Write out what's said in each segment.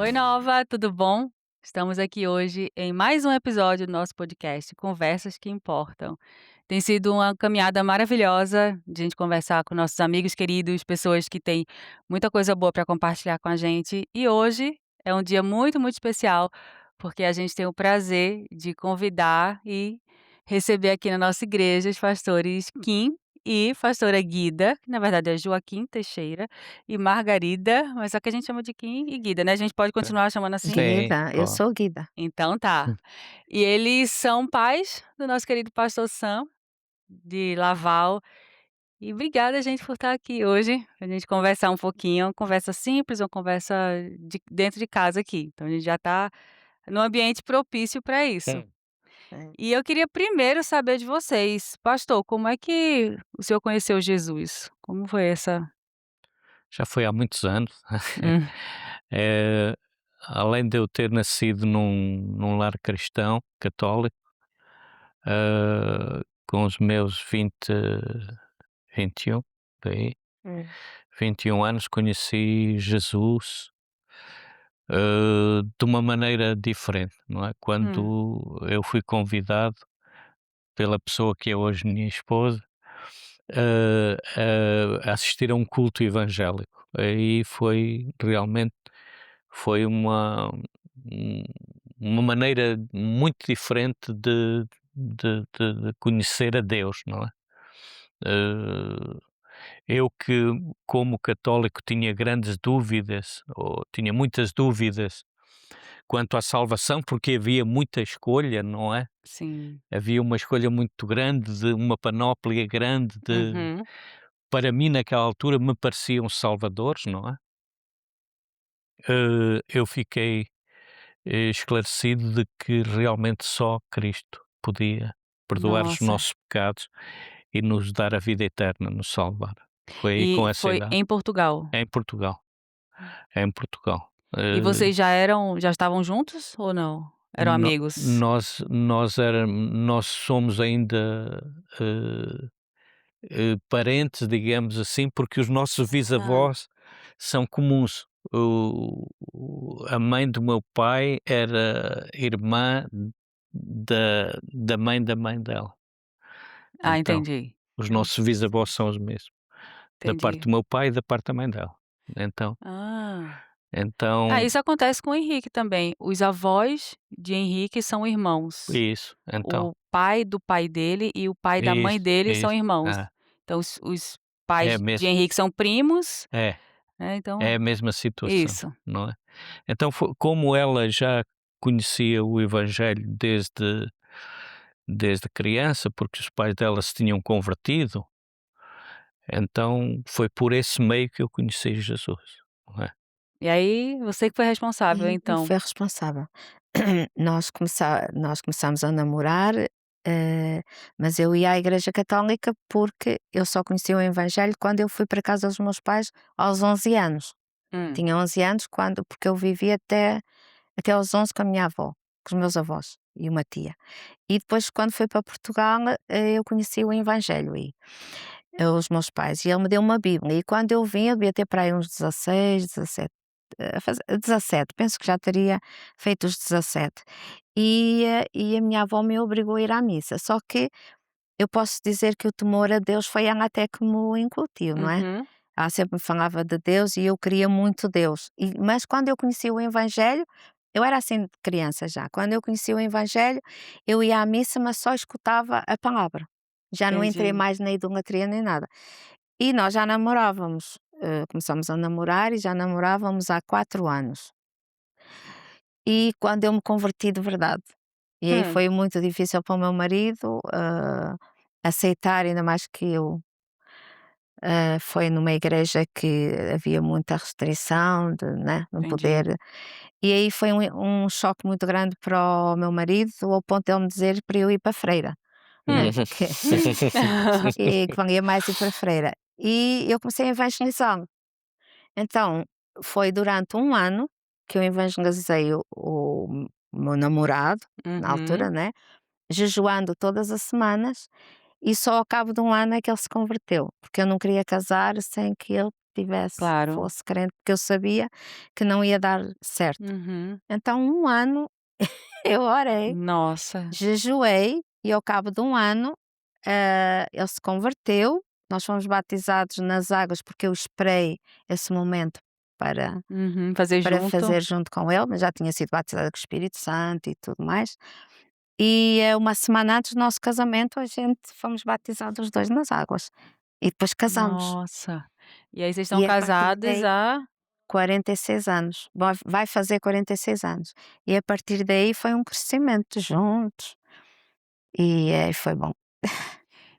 Oi, Nova, tudo bom? Estamos aqui hoje em mais um episódio do nosso podcast Conversas que Importam. Tem sido uma caminhada maravilhosa de a gente conversar com nossos amigos queridos, pessoas que têm muita coisa boa para compartilhar com a gente. E hoje é um dia muito, muito especial, porque a gente tem o prazer de convidar e receber aqui na nossa igreja os pastores Kim e pastora Guida, que na verdade é Joaquim Teixeira e Margarida, mas só que a gente chama de Kim e Guida, né, a gente pode Tá. continuar chamando assim? Sim, Guida, eu pode. sou Guida. Então tá. E eles são pais do nosso querido pastor Sam, de Laval. E obrigada, gente, por estar aqui hoje, pra gente conversar um pouquinho, uma conversa simples, uma conversa dentro de casa aqui. Então a gente já tá num ambiente propício para isso. Sim. É. E eu queria primeiro saber de vocês, pastor, como é que o senhor conheceu Jesus? Como foi essa Já foi há muitos anos. hum, Eh, Além de eu ter nascido num lar cristão, católico, com os meus 21, por aí, Hum. 21 anos, conheci Jesus, de uma maneira diferente, não é? hum, Quando eu fui convidado pela pessoa que é hoje minha esposa, a assistir a um culto evangélico. Aí foi realmente foi um uma maneira muito diferente de conhecer a Deus, não é? Eh, eu que, como católico, tinha grandes dúvidas, ou tinha muitas dúvidas quanto à salvação, porque havia muita escolha, não é? sim. Havia uma escolha muito grande, de uma panóplia grande de, Uhum. para mim naquela altura me pareciam salvadores, não é? Eu fiquei esclarecido de que realmente só Cristo podia perdoar os Nossa. nossos pecados e nos dar a vida eterna, nos salvar. Foi aí E com essa foi idade. em Portugal? É em Portugal, é em Portugal. E vocês já estavam juntos ou não? Eram No amigos? nós somos ainda, parentes, digamos assim, porque os nossos Ah, bisavós são comuns. A mãe do meu pai era irmã da mãe dela. Então, entendi, os nossos bisavós são os mesmos, da parte entendi. do meu pai e da parte da mãe dela. Então Ah. então Isso acontece com o Henrique também. Os avós de Henrique são irmãos. isso, então, O pai do pai dele e o pai da mãe dele são isso. irmãos. É, Então os é pais de mesmo. Henrique são primos, É, né, é então a mesma situação, isso. não é? Então como ela já conhecia o evangelho desde criança, porque os pais dela se tinham convertido, então foi por esse meio que eu conheci Jesus, não é? E aí você que foi responsável E eu então? fui a responsável. Nós começámos a namorar, mas eu ia à igreja católica porque eu só conhecia o evangelho quando eu fui para casa dos meus pais aos 11 anos. Hum, Tinha 11 anos porque eu vivi até aos 11 com a minha avó, com os meus avós e uma tia. E depois quando fui para Portugal, eu conheci o evangelho e os meus pais, e ele me deu uma bíblia, e quando eu vim, eu devia ter para aí uns 16, 17, 17, penso que já teria feito os 17. E a minha avó me obrigou a ir à missa, só que eu posso dizer que o temor a Deus foi ela até que me incutiu, não é? uhum. Ela sempre me falava de Deus e eu queria muito Deus, mas quando eu conheci o evangelho, eu era assim de criança já, quando eu conheci o evangelho, eu ia à missa, mas só escutava a palavra, já não entrei Entendi. mais na idolatria nem nada. E nós já namorávamos, começamos a namorar e já namorávamos há 4 anos. E quando eu me converti de verdade, e aí Hum, foi muito difícil para o meu marido, aceitar, ainda mais que eu, foi numa igreja que havia muita restrição de, né, não entendi. poder, e aí foi um choque muito grande para o meu marido, ao ponto de ele me dizer para eu ir para a freira, né, Hum. que e que valia mais ir para a freira. E eu comecei a evangelizá-lo. Então, foi durante um ano que eu evangelizei o meu namorado, na altura, Uhum. né, jejuando todas as semanas, e só ao cabo de um ano é que ele se converteu, porque eu não queria casar sem que ele Claro. fosse crente, porque eu sabia que não ia dar certo. Uhum. Então 1 ano eu orei, Nossa. jejuei e ao cabo de 1 ano, ele se converteu, nós fomos batizados nas águas, porque eu esperei esse momento para Uhum. Fazer junto. fazer junto com ele, mas já tinha sido batizada com o Espírito Santo e tudo mais. E, 1 semana antes do nosso casamento, a gente fomos batizados os 2 nas águas e depois casamos. Nossa. E aí vocês estão E a partir casados daí há 46 anos, vai fazer 46 anos. E a partir daí foi um crescimento juntos e, foi bom,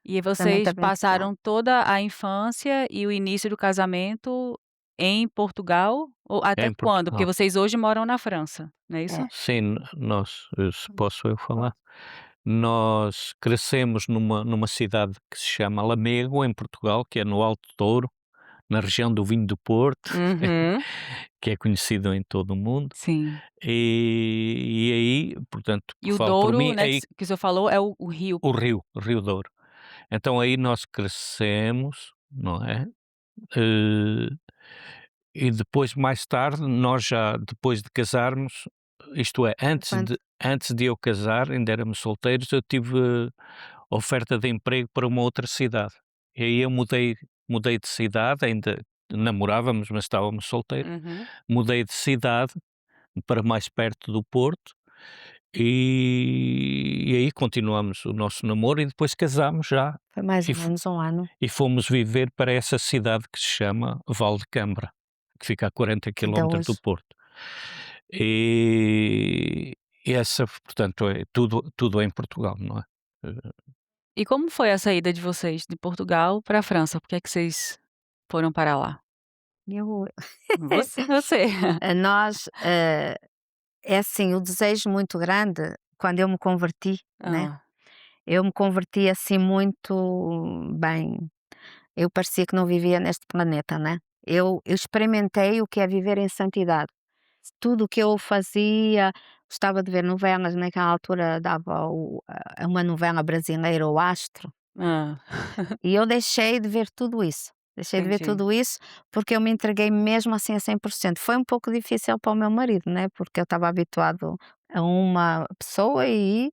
e foi muito vocês abençoado. passaram toda a infância e o início do casamento em Portugal? Ou É até em quando? Porque Portugal. vocês hoje moram na França, não é isso? É, Sim, nós, se posso eu falar, pois. nós crescemos numa cidade que se chama Lamego, em Portugal, que é no Alto Douro, na região do vinho do Porto, Uhum. que é conhecido em todo o mundo. Sim. E aí, portanto, E o falo por Douro, mim, né, aí que o senhor falou é o rio. o Rio Douro. Então aí nós crescemos, não é? Eh, e depois, mais tarde, nós já depois de casarmos, isto é, Quando antes de eu casar, ainda éramos solteiros, eu tive oferta de emprego para uma outra cidade. E aí eu mudei de cidade, ainda namorávamos, mas estávamos solteiros. Uhum. Mudei de cidade para mais perto do Porto e aí continuamos o nosso namoro e depois casámos já foi mais e ou menos 1 ano, e fomos viver para essa cidade que se chama Valdecambra, que fica a 40 ainda quilómetros do hoje. Porto. E essa, portanto, é tudo em Portugal, não é? Eh, E como foi a saída de vocês de Portugal para a França? Por que é que vocês foram para lá? Eu Você. nós, é assim, o desejo muito grande, quando eu me converti, né, Hã. eu me converti assim muito bem, eu parecia que não vivia neste planeta, né. Eu experimentei o que é viver em santidade. Tudo o que eu fazia, gostava de ver novelas, naquela altura dava uma novela brasileira, o Astro, Hã. e eu deixei de ver tudo isso. Deixei de ver Entendi. tudo isso, porque eu me entreguei mesmo assim a 100%. Foi um pouco difícil para o meu marido, né, porque eu estava habituado a uma pessoa e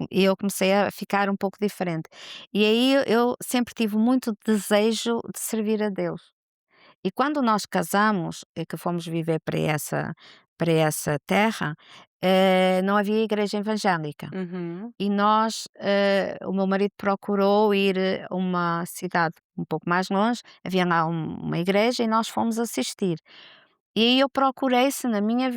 eu comecei a ficar um pouco diferente. E aí eu sempre tive muito desejo de servir a Deus. E quando nós casamos, e que fomos viver para essa terra, não havia igreja evangélica. Uhum. E nós, o meu marido procurou ir a uma cidade um pouco mais longe, havia lá uma igreja e nós fomos assistir. E aí eu procurei se na minha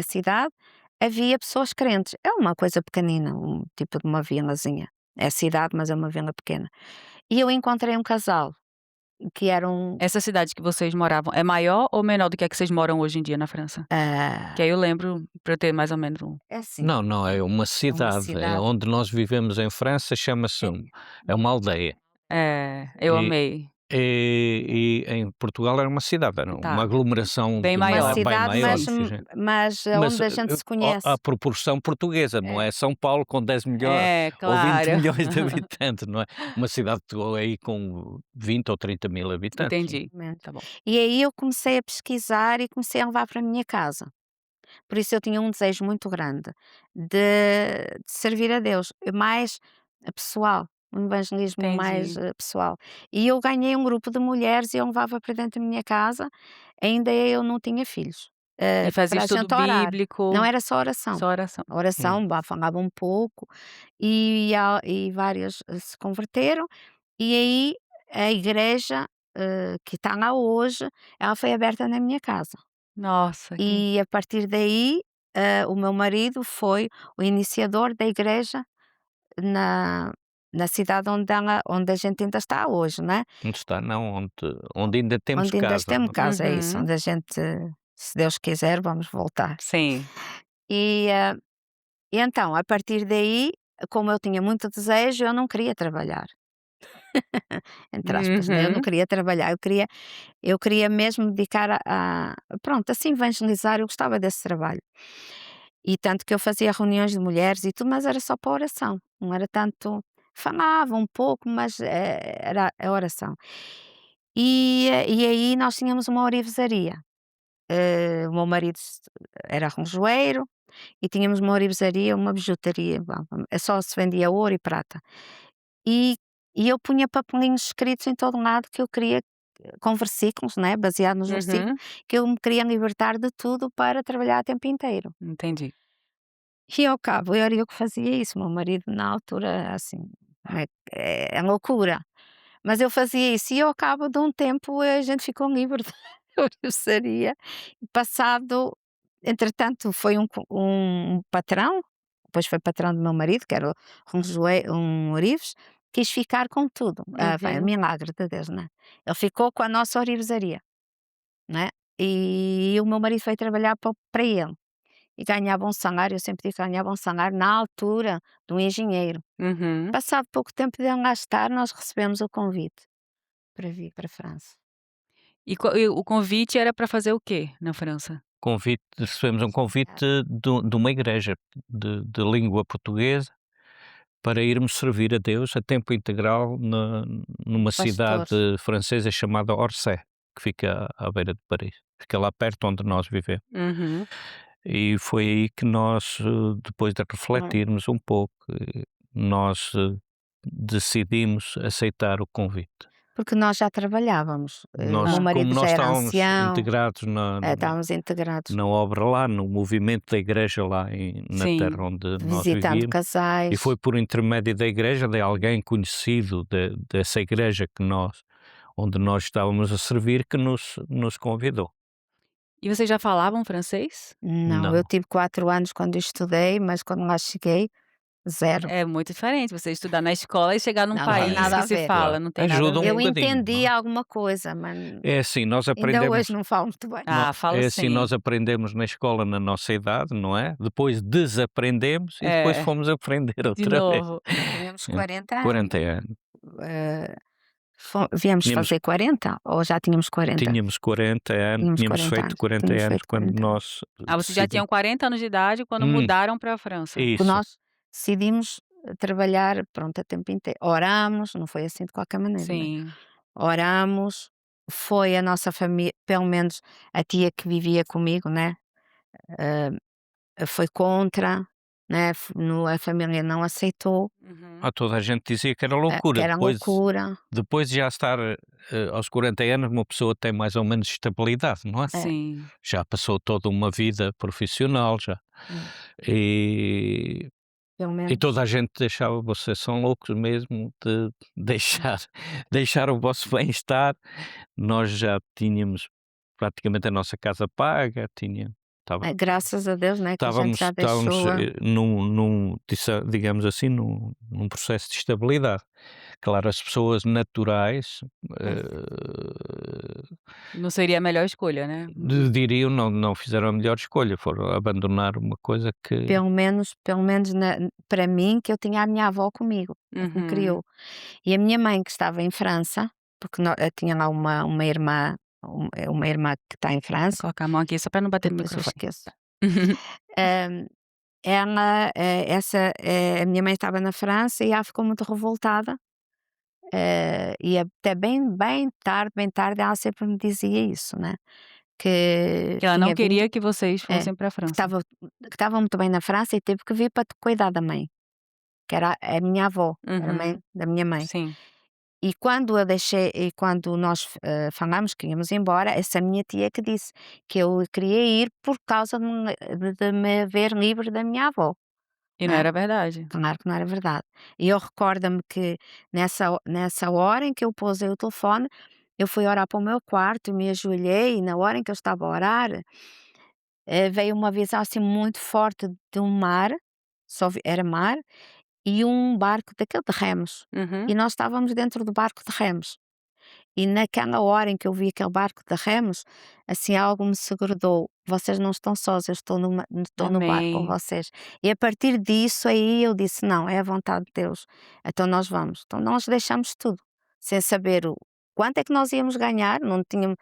cidade havia pessoas crentes. É uma coisa pequenina, um tipo de uma vilazinha. É cidade, mas é uma vila pequena. E eu encontrei um casal que eram, Essa cidade que vocês moravam é maior ou menor do que a que vocês moram hoje em dia na França? Que aí eu lembro pra eu ter mais ou menos um é assim, não, não, é uma é uma cidade, é cidade. onde nós vivemos em França, É, é uma aldeia. é, eu E amei. e em Portugal era uma cidade, era uma Tá, aglomeração bem de uma maior. bem cidade, maior, mas ou seja, mas mas, onde a gente se à conhece. proporção portuguesa, não É, é São Paulo com 10 milhões É, ou 20 claro. milhões de habitantes, não é? Uma cidade aí com 20 ou 30 mil habitantes. Entendi. exatamente. Tá bom. E aí eu comecei a pesquisar e comecei a levar para a minha casa. Por isso eu tinha um desejo muito grande de servir a Deus, mais pessoal, um evangelismo mais, Entendi. pessoal. E eu ganhei um grupo de mulheres e eu levava para dentro da minha casa, ainda eu não tinha filhos, E fazia para a estudo gente orar. Não bíblico, era só oração. só oração. A Hum. oração, falava um pouco, e várias, se converteram, e aí a igreja, que está lá hoje, ela foi aberta na minha casa. Nossa, que E a partir daí, o meu marido foi o iniciador da igreja na na cidade onde a gente ainda está hoje, né, Onde está? Não, onde ainda temos onde ainda casa, temos não é? casa, é isso, uhum. onde a gente, se Deus quiser, vamos voltar. Sim. E, e então, a partir daí, como eu tinha muito desejo, eu não queria trabalhar, entre aspas, né, eu não Uhum. queria trabalhar, eu queria mesmo me dedicar pronto, assim, evangelizar, eu gostava desse trabalho. E tanto que eu fazia reuniões de mulheres e tudo, mas era só para oração, não era tanto, falava um pouco, mas, era a oração. E aí nós tínhamos uma orivesaria. O meu marido era relojoeiro e tínhamos uma orivesaria, uma bijutaria, só se vendia ouro e prata. E e eu punha papelinhos escritos em todo lado que eu queria, com versículos, né, baseado nos versículos, Uhum, que eu me queria libertar de tudo para trabalhar a tempo inteiro. entendi. E ao cabo, era eu que fazia isso, meu marido na altura, assim, é loucura. Mas eu fazia isso e ao cabo de um tempo a gente ficou livre da orivesaria. Passado entretanto foi um patrão, depois foi patrão do meu marido, que era um Orives, quis ficar com tudo. Vai, Uhum. milagre de Deus, né. Ele ficou com a nossa orivesaria, né, e o meu marido foi trabalhar para ele, e ganhava um salário, eu sempre digo que ganhava um salário na altura de um engenheiro. Uhum. Passado pouco tempo de ele lá estar, nós recebemos o convite para vir para a França. E o convite era para fazer o quê na França? Recebemos um Pastorear. convite de uma igreja de língua portuguesa para irmos servir a Deus a tempo integral numa cidade Pastores. francesa chamada Orsay, que fica à beira de Paris. Fica lá perto onde nós vivemos. Uhum. E foi aí que nós, depois de Hum. refletirmos um pouco, nós decidimos aceitar o convite. Porque nós já trabalhávamos, o meu Nós, Ah. como marido já nós era estávamos ancião, integrados estávamos integrados, na obra lá, no movimento da igreja lá na terra Sim. onde nós visitando vivíamos, e casais. foi por intermédio da igreja, de alguém conhecido dessa igreja onde nós estávamos a servir, que nos convidou. E vocês já falavam francês? Não, eu Não, tive 4 anos quando estudei, mas quando lá cheguei, zero. É muito diferente você estudar na escola e chegar num Não tem país nada que a se ver. fala, claro, não tem nada a ajuda um Eu ver. bocadinho, não entendi é? alguma coisa, mas É assim, nós ainda aprendemos hoje não falo muito bem. nó Ah, falo é assim, sim. nós aprendemos na escola na nossa idade, não é? Depois desaprendemos e depois É, fomos aprender de outra vez. novo. Tínhamos É, 40 anos. 40 anos. Eh, viemos Tínhamos fazer 40 ou já tínhamos 40? Tínhamos 40 anos, Tínhamos tínhamos 40 feito anos, 40 tínhamos anos feito quando 40 anos. nós Ah, vocês já tinham decidimos. 40 anos de idade quando Hum, mudaram para a França? Porque isso, nós decidimos trabalhar, pronto, a tempo inteiro. Oramos, não foi assim de qualquer maneira, né? Sim. Oramos, foi a nossa família, pelo menos a tia que vivia comigo, né? Foi contra, né? A família não aceitou, Uhum. toda a gente dizia que era que loucura. era loucura. Depois de já estar aos 40 anos, uma pessoa tem mais ou menos estabilidade, não é? É, Sim. Já passou toda uma vida profissional, já. é, E, pelo e menos. toda a gente deixava, vocês são loucos mesmo de deixar, deixar o vosso bem-estar. Nós já tínhamos praticamente a nossa casa paga, Graças a Deus, né? Que a gente já estávamos deixou. digamos assim, num processo de estabilidade. Claro, as pessoas naturais, É, eh, Não seria a melhor escolha, né? diriam não fizeram a melhor escolha, foram abandonar uma coisa que pelo menos para mim, que eu tinha a minha avó comigo, a que me Uhum. criou. E a minha mãe, que estava em França, porque tinha lá uma irmã, uma irmã que está em Vou França, colocar a mão aqui só para não bater no depois eu microfone. esqueço. Hum, a minha mãe estava na França e ela ficou muito revoltada. E até bem tarde, ela sempre me dizia isso, né? Que Que ela não tinha vindo, queria que vocês é, fossem para a que França. estava muito bem na França e teve que vir para cuidar da mãe, que era a minha avó, era a mãe Uhum. da minha mãe. Sim. E quando nós, falámos que íamos embora, essa minha tia que disse que eu queria ir por causa de me ver livre da minha avó, E não né. era verdade. Claro que não era verdade. E eu recordo-me que nessa hora em que eu pousei o telefone, eu fui orar para o meu quarto e me ajoelhei e na hora em que eu estava a orar, veio uma visão, assim, muito forte de um mar, era mar, e um barco daquele de remos. Uhum. E nós estávamos dentro do barco de remos. E naquela hora em que eu vi aquele barco de remos, assim algo me segredou: "Vocês não estão sós, eu estou no barco com Amém. vocês". E a partir disso aí eu disse: "Não, é a vontade de Deus, então nós vamos". Então nós deixamos tudo, sem saber quanto é que nós íamos ganhar,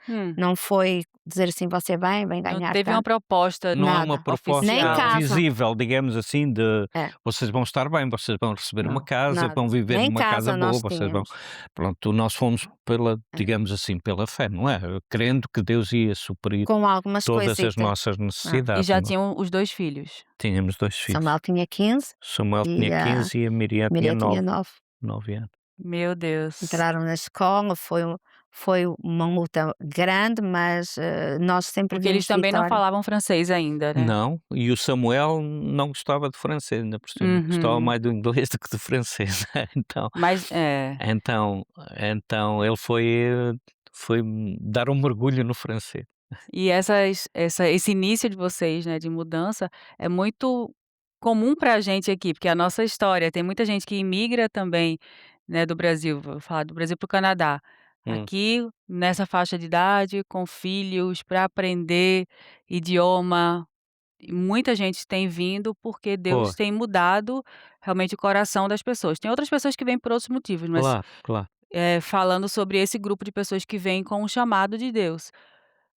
Hum, não foi dizer assim: "Você vem não ganhar teve uma tanto", proposta Não há uma nada. Nem proposta oficial. casa. visível, digamos assim, de É, vocês vão estar bem, vocês vão receber uma não, casa, nada. vão viver Nem numa casa casa boa, nós vocês vão. tínhamos. Pronto, nós fomos pela, É. digamos assim, pela fé, não é? Crendo que Deus ia suprir Com algumas todas as coisitas. nossas Ah, E necessidades, já não é? tinham os 2 filhos? Tínhamos 2 filhos. Samuel tinha 15 Samuel tinha e a 15 e a Miriam tinha Miriam tinha 9, 9. 9 anos. Meu Deus. Entraram na escola, foi uma luta grande, mas, nós sempre Porque eles vimos também não vitória. falavam francês ainda, né? Não, e o Samuel não gostava de francês, ainda por cima, gostava Uhum. mais do inglês do que do francês, então Mas é. então então ele foi dar um mergulho no francês. E esse início de vocês, né, de mudança, é muito comum para a gente aqui, porque é a nossa história, tem muita gente que imigra também, né, do Brasil, vou falar do Brasil para o Canadá. Hum. Aqui, nessa faixa de idade, com filhos, para aprender idioma, e muita gente tem vindo, porque Deus Pois, tem mudado realmente o coração das pessoas. Tem outras pessoas que vêm por outros motivos, mas, claro, claro, falando sobre esse grupo de pessoas que vêm com o chamado de Deus.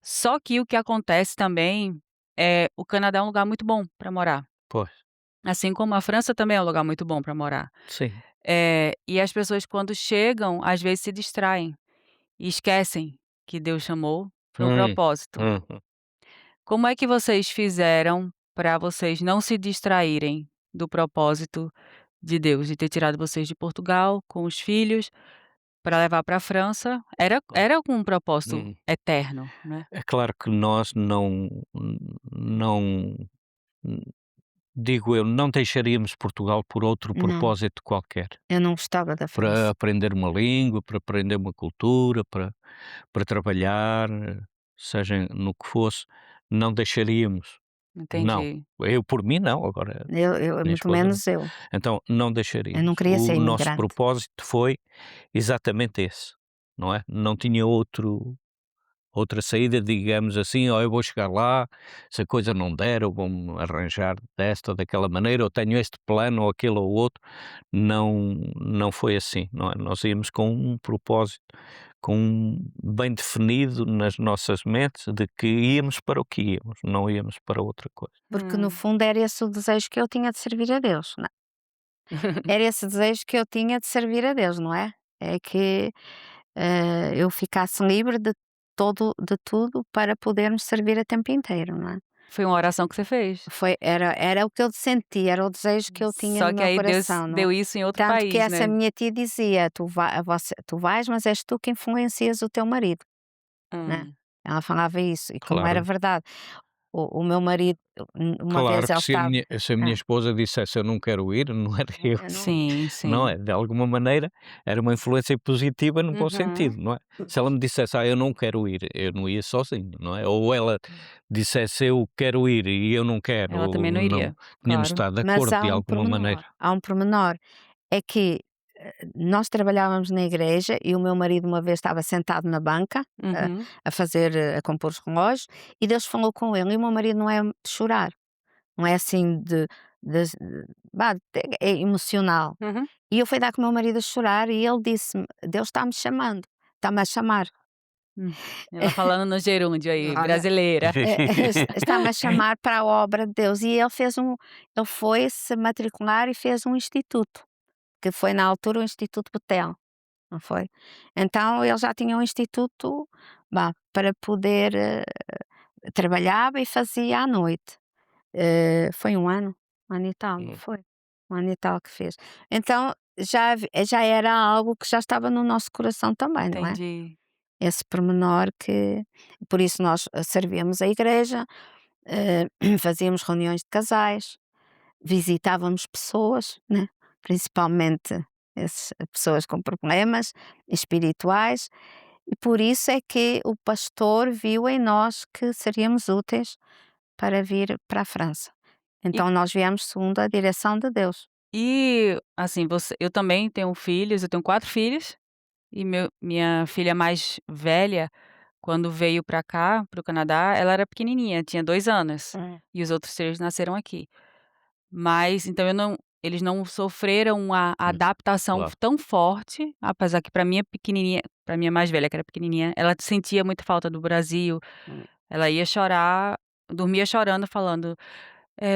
Só que o que acontece também é o Canadá é um lugar muito bom para morar, pois, assim como a França também é um lugar muito bom para morar. sim. E as pessoas quando chegam, às vezes se distraem e esquecem que Deus chamou para um Hum, propósito. uhum. Como é que vocês fizeram para vocês não se distraírem do propósito de Deus, de ter tirado vocês de Portugal com os filhos para levar para a França? Era com um propósito Hum. eterno, né? É claro que nós não, digo eu, não deixaríamos Portugal por outro Não, propósito qualquer, eu não gostava da para França. aprender uma língua, para aprender uma cultura, para trabalhar, seja no que fosse, não deixaríamos. Não, Entendi. eu por mim não, agora Eu minha muito esposa não. menos eu. Então não Eu não deixaríamos. queria ser O nosso imigrante. propósito foi exatamente esse, não é? Não tinha outra saída, digamos assim: "Ó, eu vou chegar lá, se a coisa não der, eu vou-me arranjar desta ou daquela maneira, ou tenho este plano ou aquele ou outro". Não foi assim, não é? Nós íamos com um propósito, bem definido nas nossas mentes de que íamos para o que íamos, não íamos para outra coisa. Porque no Hum. fundo era esse o desejo que eu tinha de servir a Deus, não é? Era esse desejo que eu tinha de servir a Deus, não é? É que, eu ficasse livre de tudo para podermos servir a tempo inteiro, não é? Foi uma oração que você fez. Era o que eu senti, era o desejo que eu tinha Só no que meu aí Deus coração, não é? deu isso em outro Tanto que país, essa né. minha tia dizia: Tu vais, mas és tu que influencias o teu marido", né? Hum. Ela falava isso, e como era Claro. verdade. O meu marido, uma Claro vez que ele estava se a minha ah, esposa dissesse: "Eu não quero ir", não era eu, eu não Sim, não sim. é? De alguma maneira era uma influência positiva no bom Uhum. sentido, não é? Se ela me dissesse: "Ah, eu não quero ir", eu não ia sozinho, não é? Ou ela dissesse: "Eu quero ir", e eu não quero, Ela também ou não não iria, tínhamos claro. estado de Mas acordo de alguma maneira. há um pormenor, é que, nós trabalhávamos na igreja e o meu marido uma vez estava sentado na banca, Uhum, a compor os relógios, e Deus falou com ele, e o meu marido não é de chorar, não é assim de vá, é emocional. uhum. E eu fui dar com o meu marido a chorar e ele disse-me: "Deus está-me chamando, está-me a chamar". Hum. Ela falando no gerúndio aí, Olha, brasileira. está-me a chamar para a obra de Deus. E ele foi se matricular e fez um instituto, que foi na altura o Instituto Betel, não foi? Então ele já tinha um instituto, vá, para poder, trabalhava e fazia à noite. Foi um ano e tal, não Hum, foi? Um ano e tal que fez. Então já era algo que já estava no nosso coração também, não é? Entendi. Esse pormenor que por isso nós, servíamos a igreja, fazíamos reuniões de casais, visitávamos pessoas, né, principalmente pessoas com problemas espirituais, e por isso é que o pastor viu em nós que seríamos úteis para vir para a França. E Então nós viemos segundo a direção de Deus. assim, você eu também tenho filhos, eu tenho 4 filhos, e minha filha mais velha, quando veio pra cá, para o Canadá, ela era pequenininha, tinha 2 anos, Hum. e os outros 3 nasceram aqui. Mas então eu não eles não sofreram a adaptação claro. tão forte, apesar que para minha pequenininha, para minha mais velha, que era pequenininha, ela sentia muita falta do Brasil, Hum. ela ia chorar, dormia chorando falando,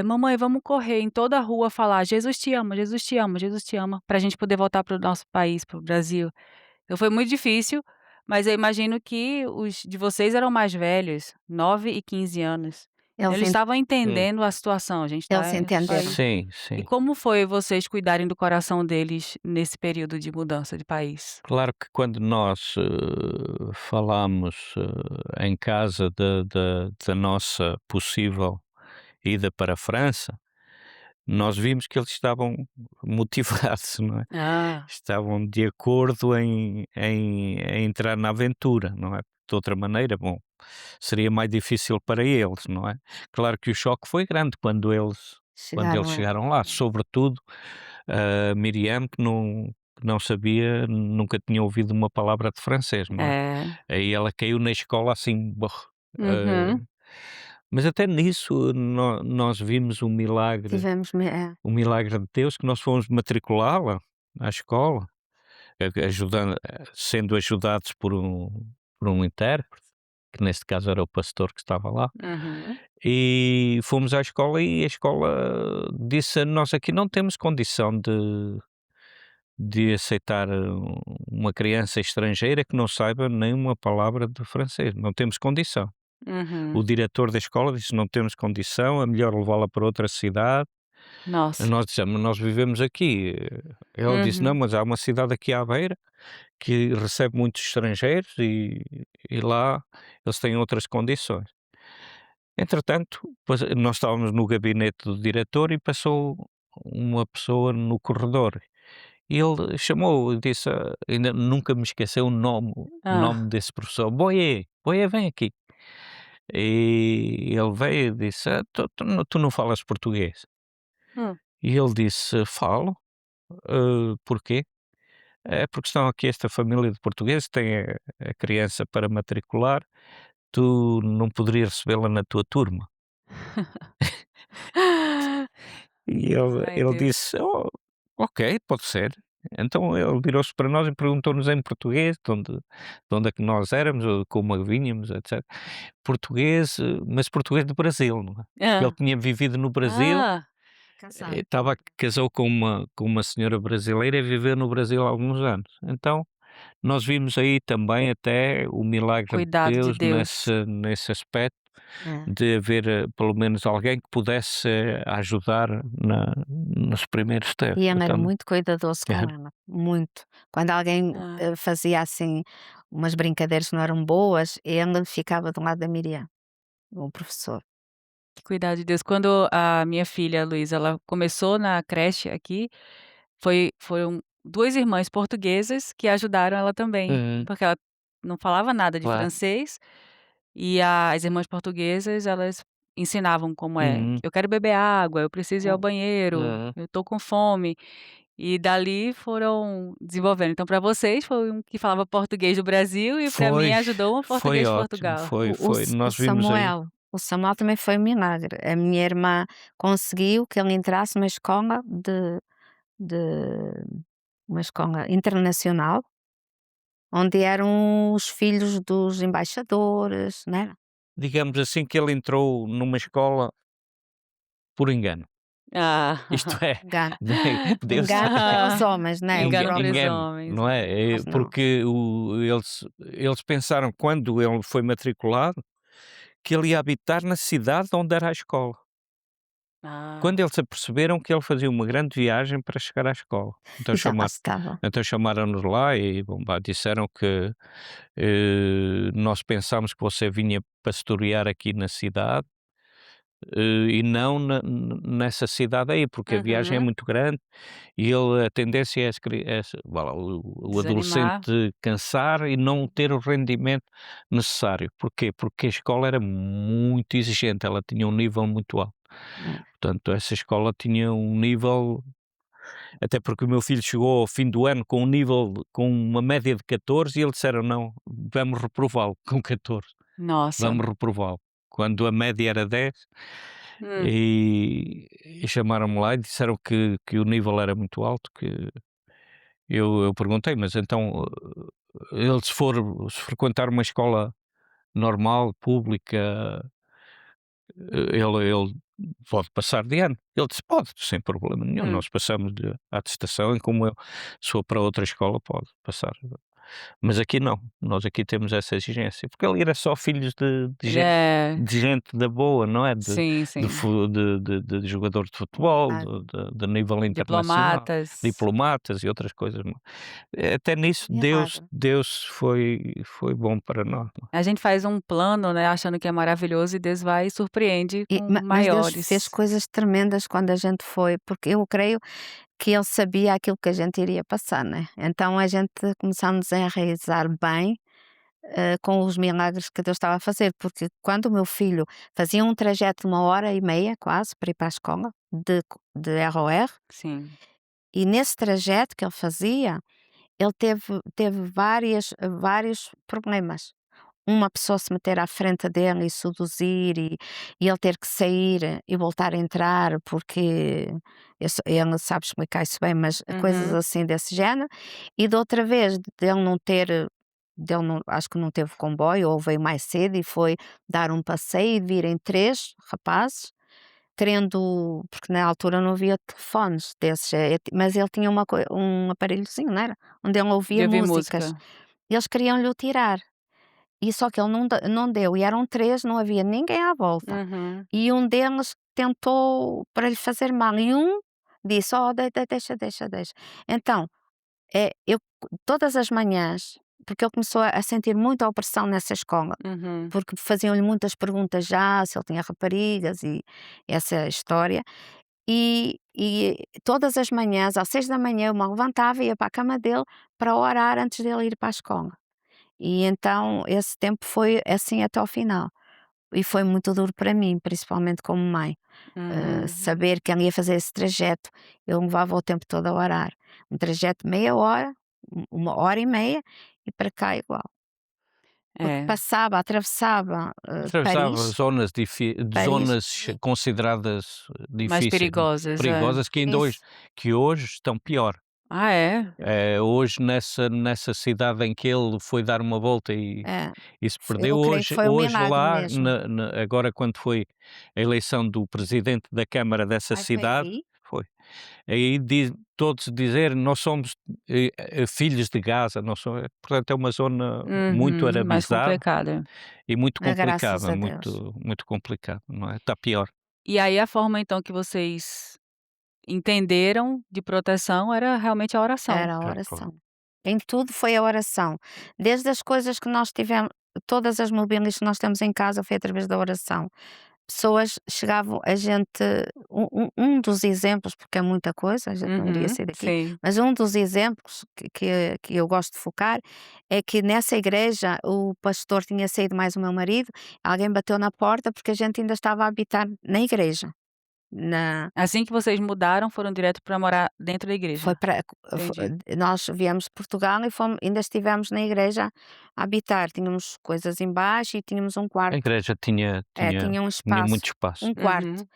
"Mamãe, vamos correr em toda a rua falar: 'Jesus te ama, Jesus te ama, Jesus te ama'", pra gente poder voltar para o nosso país, para o Brasil. Então foi muito difícil, mas eu imagino que os de vocês eram mais velhos, 9 e 15 anos. Então Eles eles en estavam Sim. entendendo a situação, a gente eles está nesse entenderam. país. Sim, E sim. como foi vocês cuidarem do coração deles nesse período de mudança de país? Claro que quando nós, falámos, em casa da nossa possível ida para a França, nós vimos que eles estavam motivados, não é? Ah, Estavam de acordo em entrar na aventura, não é? De outra maneira, bom, seria mais difícil para eles, não é? Claro que o choque foi grande quando eles Chegaram a chegaram lá, sobretudo a Miriam, que não sabia, nunca tinha ouvido uma palavra de francês, não é? é. Aí ela caiu na escola assim, eh, Uhum. mas até nisso nós vimos tivemos me o milagre de Deus, que nós fomos matriculá-la à escola, sendo ajudados por um intérprete, que neste caso era o pastor que estava lá, Uhum. e fomos à escola e a escola disse: "Nós aqui não temos condição de aceitar uma criança estrangeira que não saiba nem uma palavra de francês, não temos condição". O Uhum. diretor da escola disse: "Não temos condição, é melhor levá-la para outra cidade". Nossa. Nós dissemos: "Nós vivemos aqui". Ele disse: "Não, Uhum. mas há uma cidade aqui à beira que recebe muitos estrangeiros e lá eles têm outras condições". Entretanto, pois, nós estávamos no gabinete do diretor e passou uma pessoa no corredor. E ele chamou e disse, ainda nunca me esqueceu o nome Ah. desse professor: "Boiê, Boiê, vem aqui". E ele veio e disse: "Tu não falas português?". Hum. E ele disse: "Falo". "Porquê?". "É porque estão aqui esta família de portugueses, tem a criança para matricular, tu não poderias recebê-la na tua turma?". E ele Ai, ele Deus. disse: Ok, pode ser". Então ele virou-se para nós e perguntou-nos em português de onde é que nós éramos, ou como vínhamos, etc. Português, mas português do Brasil, não é? Porque ele Hã. tinha vivido no Brasil, Ah, casado. casou com uma senhora brasileira e viveu no Brasil há alguns anos. Então, nós vimos aí também até o milagre de cuidado de Deus Deus. nesse aspecto, É. de haver, pelo menos alguém que pudesse ajudar nos primeiros tempos. E ele era Então, muito cuidadoso com era ela, muito. Quando alguém, Ah, fazia assim umas brincadeiras que não eram boas, ele ficava do lado da Miriam, o professor. que cuidado de Deus. Quando a minha filha Luísa, ela começou na creche aqui, foram 2 irmãs portuguesas que ajudaram ela também, Uhum, porque ela não falava nada de claro. francês, e as irmãs portuguesas, elas ensinavam como é: Uhum, "Eu quero beber água, eu preciso ir ao Hum. banheiro, uhum. eu tô com fome". E dali foram desenvolvendo. Então para vocês foi um que falava português do Brasil e para mim Foi ajudou um foi português de ótimo, Portugal. foi. O Nós vimos aí. Samuel também foi um milagre. A minha irmã conseguiu que ele entrasse numa escola de uma escola internacional, onde eram os filhos dos embaixadores, né, Digamos assim que ele entrou numa escola por engano. Isto Ah. é, engano. Deus Engano para os Ah, homens, né, o engano para os próprio engano, homens. não é? mas não. Porque eles pensaram, quando ele foi matriculado, que ele ia habitar na cidade onde era a escola. Quando Ah, eles se aperceberam que ele fazia uma grande viagem para chegar à escola. Então E já lá estava. chamaram-nos lá e, bom, pá, disseram que, nós pensámos que você vinha pastorear aqui na cidade, e não nessa cidade aí, porque a viagem é uhum. muito grande e a tendência é vá lá, o Desanimar. adolescente cansar e não ter o rendimento necessário. Porquê? Porque a escola era muito exigente, ela tinha um nível muito alto. É. Portanto, essa escola tinha um nível, até porque o meu filho chegou ao fim do ano com uma média de 14 e eles disseram: "Não, vamos reprová-lo com 14, Nossa. vamos reprová-lo". Quando a média era 10. Hum. e chamaram-me lá e disseram que o nível era muito alto, que eu perguntei: "Mas então, ele se frequentar uma escola normal, pública, ele pode passar de ano?" Ele disse: "Pode, sem problema nenhum, Hum. nós passamos-lhe a atestação e como eu, se for para outra escola pode passar." Mas aqui não, nós aqui temos essa exigência, porque ali era só filhos É. de gente da boa, não é? Sim, sim. De jogador de futebol, Claro. de nível internacional, Diplomatas. diplomatas e outras coisas. Até nisso Errado. Deus foi bom para nós, não é? A gente faz um plano, né, achando que é maravilhoso e Deus vai e surpreende E com mas Deus fez maiores. coisas tremendas quando a gente foi, porque eu creio que ele sabia aquilo que a gente iria passar, né. Então a gente começamos a enraizar bem, com os milagres que Deus estava a fazer, porque quando o meu filho fazia um trajeto de 1 hora e meia quase para ir para a escola, de ROR, Sim. e nesse trajeto que ele fazia, ele teve vários problemas. Uma pessoa se meter à frente dele e seduzir e ele ter que sair e voltar a entrar porque ele sabe explicar isso bem, mas coisas Uhum. assim desse género. E de outra vez dele não ter dele não, acho que não teve comboio ou veio mais cedo e foi dar um passeio e virem 3 rapazes querendo, porque na altura não havia telefones desses, mas ele tinha um aparelhozinho, não era? Onde ele De ouvia ouvir músicas. música. Eles queriam-lhe o tirar. E só que ele não deu, e eram 3, não havia ninguém à volta. Uhum. E um deles tentou para lhe fazer mal, e um disse: "Oh, deixa, deixa, deixa". Então, eu todas as manhãs, porque ele começou a sentir muita opressão nessa escola, Uhum. porque faziam-lhe muitas perguntas já, se ele tinha raparigas e essa história, e todas as manhãs, às 6 da manhã, eu me levantava e ia para a cama dele para orar antes dele ir para a escola. E então esse tempo foi assim até ao final. E foi muito duro para mim, principalmente como mãe, Uhum. saber que ele ia fazer esse trajeto, eu levava o tempo todo a orar. Um trajeto de meia hora, 1 hora e meia, e para cá igual. Porque É, passava, atravessava, Atravessava Paris, Paris, zonas consideradas mais difíceis, não é? perigosas, é. Perigosas, que ainda hoje isso, que hoje estão pior. Ah, é? Hoje nessa cidade em que ele foi dar uma volta é, e se perdeu, eu creio que foi um hoje milagre lá mesmo. agora quando foi a eleição do presidente da câmara dessa Ai, foi cidade, aí? foi, aí todos dizer: "Nós somos, filhos de Gaza", nós somos, portanto é uma zona muito Uhum, mais arabizada complicada. e muito Graças complicada, a Deus. muito complicado, não é? Está pior. E aí a forma então que vocês entenderam de proteção era realmente a oração. Era a É, claro. oração. Em tudo foi a oração. Desde as coisas que nós tivemos, todas as mobílias que nós temos em casa foi através da oração. Pessoas chegavam, a gente, um dos exemplos, porque é muita coisa, a gente não iria Uhum, sair daqui, sim. mas um dos exemplos que eu gosto de focar é que nessa igreja o pastor tinha saído mais o meu marido, alguém bateu na porta porque a gente ainda estava a habitar na igreja. Na, Assim que vocês mudaram, foram direto para morar dentro da Foi igreja? para fo Entendi. nós viemos de Portugal e ainda estivemos na igreja a habitar, tínhamos coisas embaixo e tínhamos um A quarto. igreja Tinha um tinha espaço, muito espaço. um quarto. Uhum.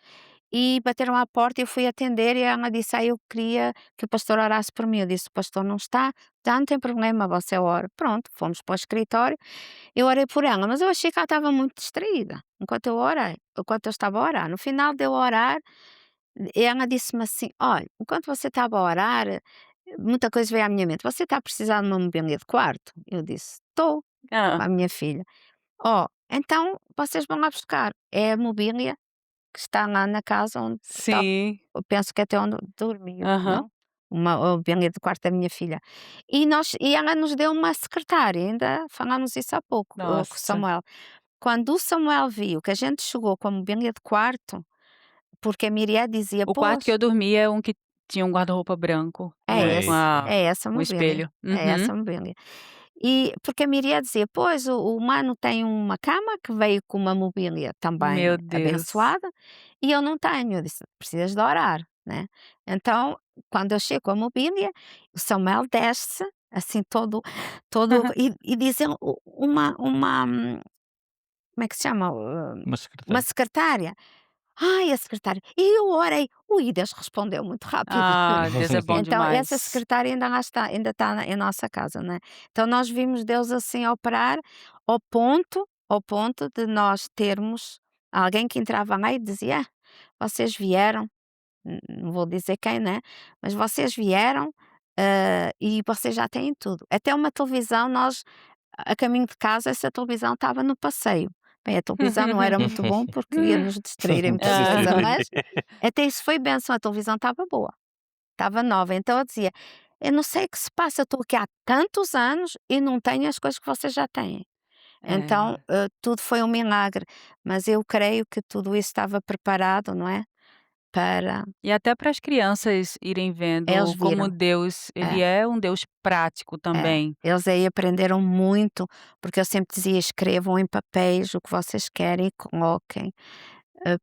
E bateram à porta e eu fui atender e ela disse: "Eu queria que o pastor orasse por mim". Eu disse: "O pastor não está". "Já não tem problema, você ora". Pronto, fomos para o escritório, eu orei por ela, mas eu achei que ela estava muito distraída, enquanto eu estava a orar. No final de eu orar, ela disse-me assim: "Olha, enquanto você estava a orar, muita coisa veio à minha mente. Você está a precisar de uma mobília de quarto?" Eu disse: "Estou", Hã. para a minha filha. "Oh, então vocês vão lá buscar. É a mobília que está lá na casa onde está, Sim. eu penso que até onde dormia, Aham. não? Uma a mobília do quarto da minha filha". E ela nos deu uma secretária, ainda falámos isso há pouco, com o Nossa. Samuel. Quando o Samuel viu que a gente chegou com a mobília de quarto, porque a Miriam dizia: O quarto que "Pois". eu dormia é um que tinha um guarda-roupa branco É É isso, é. É essa com mobília, espelho. é Uhum. essa mobília. E porque a Miriam dizia: "Pois, o mano tem uma cama que veio com uma mobília também Meu Deus. abençoada, e eu não tenho". Eu disse: "Precisas de orar, né". Então, quando eu chego com a mobília, o Samuel desce, assim, todo e diz ele uma, como é que se chama? Uma Uma secretária. secretária: Ai, a secretária, e eu orei. Ui, Deus respondeu muito rápido. Ah, Deus é bom Então essa demais. secretária ainda lá está, ainda está em nossa casa, né. Então nós vimos Deus assim operar ao ponto de nós termos alguém que entrava lá e dizia: vocês vieram", não vou dizer quem, né, mas "vocês vieram, e vocês já têm tudo". Até uma televisão nós a caminho de casa, essa televisão estava no passeio. Bem, a televisão não era muito bom, porque ia nos distrair em muita coisa, Ah. mas até isso foi bênção, a televisão estava boa, estava nova. Então eu dizia: "Eu não sei o que se passa, eu estou aqui há tantos anos e não tenho as coisas que vocês já têm". Então, É. tudo foi um milagre, mas eu creio que tudo isso estava preparado, não é, para E até para as crianças irem eles vendo como viram. Deus, ele É. é um Deus prático É, também. eles aí aprenderam muito, porque eu sempre dizia: "Escrevam em papéis o que vocês querem e coloquem,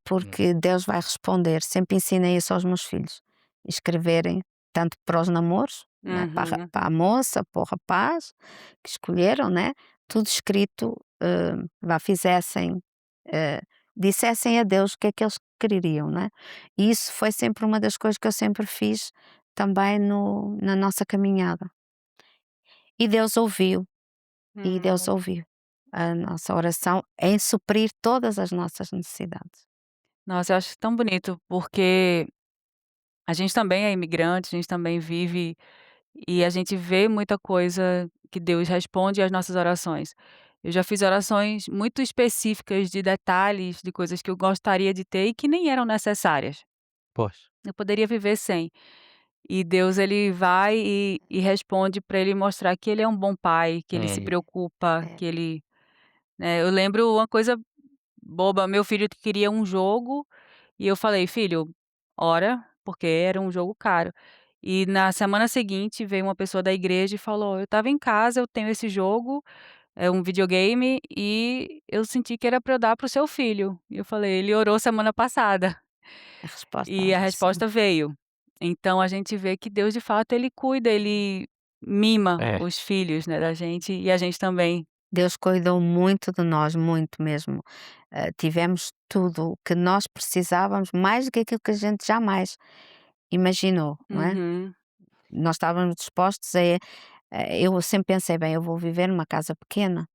porque Deus vai responder". Sempre ensinei isso aos meus filhos, escreverem tanto para os namoros, né, Uhum. para a moça, para o rapaz que escolheram, né, tudo escrito, fizessem, eh, dissessem a Deus o que é que eles queriam, né. E isso foi sempre uma das coisas que eu sempre fiz também no na nossa caminhada. E Deus ouviu. E Deus Hum. ouviu a nossa oração em suprir todas as nossas necessidades. Nossa, eu acho tão bonito, porque a gente também é imigrante, a gente também vive e a gente vê muita coisa que Deus responde às nossas orações. Eu já fiz orações muito específicas de detalhes, de coisas que eu gostaria de ter e que nem eram necessárias. Pois. Eu poderia viver sem. E Deus ele vai e responde para ele mostrar que ele é um bom pai, que ele se Hum. preocupa, É, que ele, né, eu lembro uma coisa boba, meu filho queria um jogo e eu falei: "Filho, ora", porque era um jogo caro. E na semana seguinte veio uma pessoa da igreja e falou: "Eu estava em casa, eu tenho esse jogo, é um videogame e eu senti que era para eu dar para o seu filho". E eu falei: "Ele orou semana passada". a resposta E a é sim. resposta veio. Então a gente vê que Deus de fato ele cuida, ele mima É. os filhos, né, da gente e a gente também. Deus cuidou muito de nós, muito mesmo. Tivemos tudo o que nós precisávamos, mais do que aquilo que a gente jamais imaginou, não é? Uhum. Nós estávamos dispostos eu sempre pensei: "Bem, eu vou viver numa casa pequena",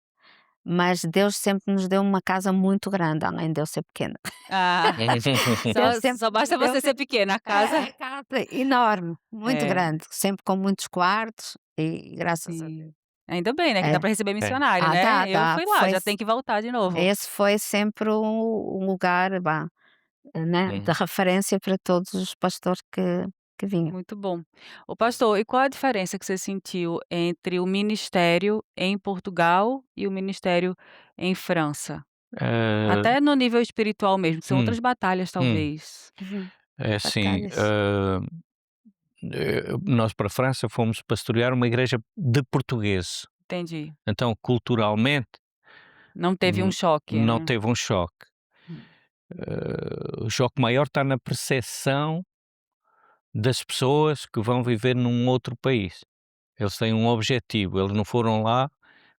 mas Deus sempre nos deu uma casa muito grande, além de eu ser pequena. Ah, Deus só sempre só nos basta deu você ser pequena, a casa a casa enorme, muito é, grande, sempre com muitos quartos e graças a Deus. sim. Ainda bem, né, que dá É. para receber É. missionário, Ah, dá, né. Eu dá, fui lá, já tenho que voltar de novo. esse foi sempre o lugar, né, de Uhum. referência para todos os pastores que vinham. Muito bom. Ô pastor, e qual a diferença que você sentiu entre o ministério em Portugal e o ministério em França? Ah, Até no nível espiritual mesmo, que são hum, outras batalhas hum. talvez. Uhum. É assim, Batalhas. nós para a França fomos pastorear uma igreja de portugueses. Entendi. Então, culturalmente, Não teve um choque, não né. teve um choque. Hum. O choque maior está na percepção das pessoas que vão viver num outro país. Eles têm um objetivo, eles não foram lá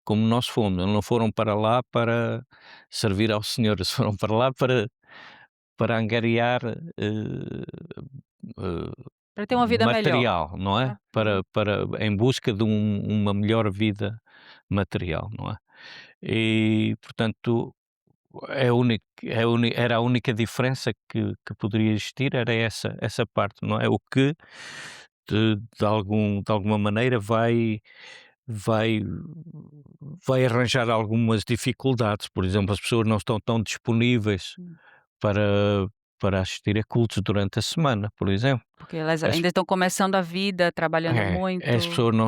como nós fomos, eles não foram para lá para servir ao Senhor, eles foram para lá para angariar, Pra ter uma vida melhor. material, não é? Ah, Para uhum. em busca de uma melhor vida material, não é? E portanto, era a única diferença que poderia existir, era essa parte, não é? O que de alguma maneira vai vai arranjar algumas dificuldades. Por exemplo, as pessoas não estão tão disponíveis Hum. para assistir a cultos durante a semana, por exemplo. Porque elas As ainda estão começando a vida, trabalhando as muito. pessoas não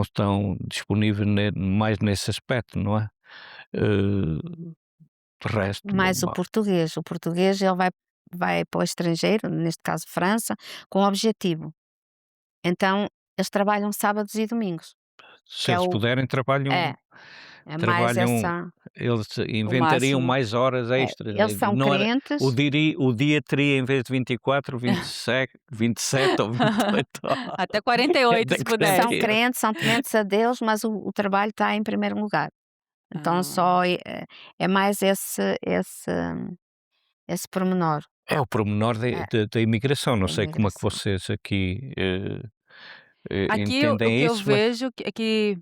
estão disponíveis mais nesse aspecto, não é? De resto, bom, Mais o português ele vai para o estrangeiro, neste caso França, com objetivo. Então, eles trabalham sábados e domingos, que se é eles o puderem é, é mais trabalham, essa eles O inventariam máximo. mais horas extras, eles são não era crentes. o dia teria em vez de 24, 27 ou 28 Até 48 até se São 48. pudesse. crentes, são tementes a Deus, mas o trabalho está em primeiro lugar. Então Ah, só é mais esse pormenor, É o pormenor é, da imigração, não da sei como é que imigração. vocês aqui, Aqui o entendem que eu isso, mas vejo é que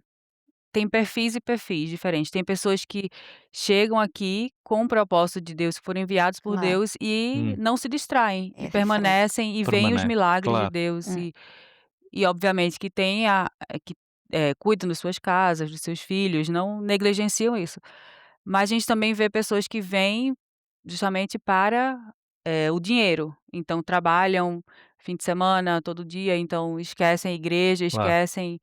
tem perfis e perfis diferentes. Tem pessoas que chegam aqui com o propósito de Deus, que foram enviados por Claro, Deus e hum, não se distraem, e é diferente. permanecem e veem os permanece, milagres de claro, Deus. Hum, E obviamente que tem que, cuidam das suas casas, dos seus filhos, não negligenciam isso. Mas a gente também vê pessoas que vêm justamente para, o dinheiro. Então trabalham fim de semana, todo dia, então esquecem a igreja, claro. esquecem,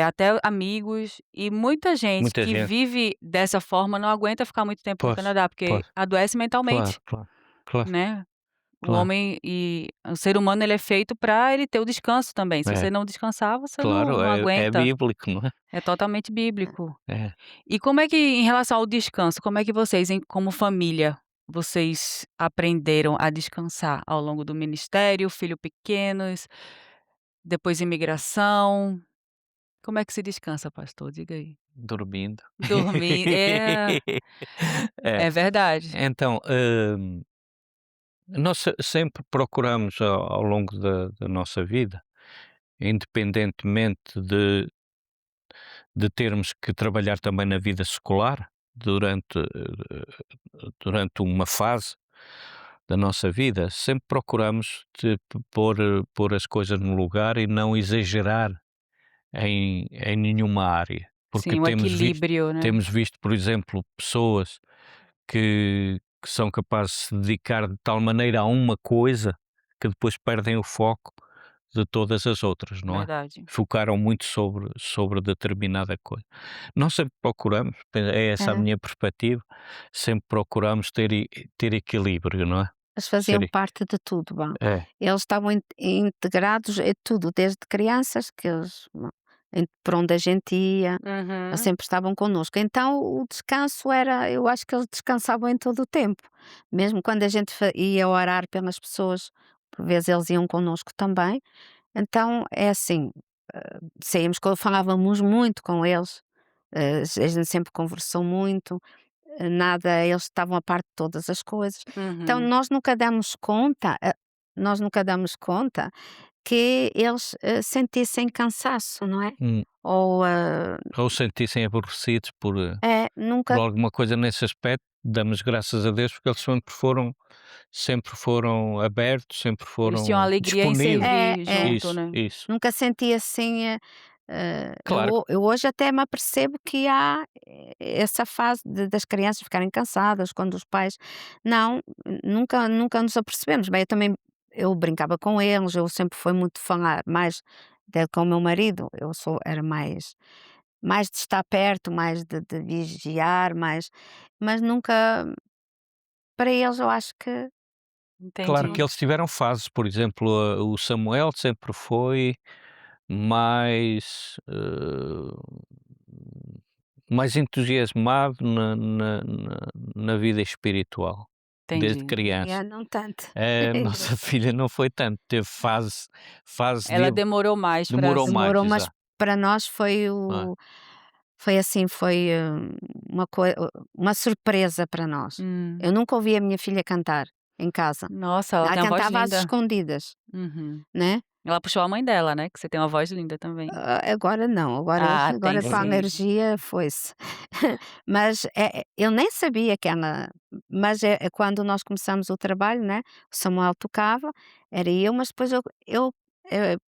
até amigos. E muita gente Muita que gente, vive dessa forma não aguenta ficar muito tempo no pois, Canadá, porque pois, adoece claro, mentalmente, claro, claro, né. O claro. homem e o ser humano ele é feito para ele ter o descanso também, se É, você não descansar, você não claro, não é aguenta, bíblico, não é? é totalmente bíblico. É, E como é que em relação ao descanso, como é que vocês como família, vocês aprenderam a descansar ao longo do ministério, filho pequenos, depois imigração, como é que se descansa pastor? Diga aí. dormindo. Dormir, É, é verdade. então, nós sempre procuramos ao longo da nossa vida, independentemente de termos que trabalhar também na vida secular, durante uma fase da nossa vida, sempre procuramos pôr as coisas no lugar e não exagerar em nenhuma área, porque Sim, o equilíbrio, né. temos visto, por exemplo, pessoas que são capazes de se dedicar de tal maneira a uma coisa que depois perdem o foco de todas as outras, não é? Verdade. Focaram muito sobre determinada coisa. Nós sempre procuramos, é essa a é. minha perspectiva, sempre procuramos ter equilíbrio, não é? Eles faziam Ser, parte de tudo, bom. é, Eles estavam integrados em tudo, desde crianças que eles, por onde a gente ia, eles Uhum. sempre estavam connosco. Então o descanso era, eu acho que eles descansavam em todo o tempo. Mesmo quando a gente ia orar pelas pessoas, por vezes eles iam connosco também. Então é assim, saímos, falávamos muito com eles, a gente sempre conversou muito. Nada, eles estavam a par de todas as coisas. Então Uhum. nós nunca damos conta que eles, sentissem cansaço, não é? hum, Ou, ou sentissem aborrecidos por nunca alguma coisa nesse aspecto, damos graças a Deus porque eles sempre foram abertos, sempre Eles tinham foram alegria em disponíveis. servir é, junto, Isso, né. isso. nunca senti assim, Claro, eu hoje até me apercebo que há, essa fase das crianças ficarem cansadas quando os pais não, nunca nos apercebemos. Bem, eu brincava com eles, eu sempre fui muito falar mais com o meu marido, era mais de estar perto, mais de vigiar, mas nunca, para eles eu acho que claro Entendi. que eles tiveram fases, por exemplo, o Samuel sempre foi mais, mais entusiasmado na vida espiritual, desde Entendi. criança. não tanto. A É nossa engraçado. filha não foi tanto, teve fase Ela demorou mais para demorou se mais, Demorou, mas exato, para nós não é? foi assim, foi, uma surpresa para nós. hum. Eu nunca ouvi a minha filha cantar em casa. Nossa, ela Ela tem uma voz cantava às linda. escondidas, Uhum. né. Ela puxou a mãe dela, né, que você tem uma voz linda também. Agora não, Ah, tem agora com a Agora sim. alergia foi-se. Mas, eu nem sabia que ela, mas é quando nós começamos o trabalho, né, o Samuel tocava, era eu, mas depois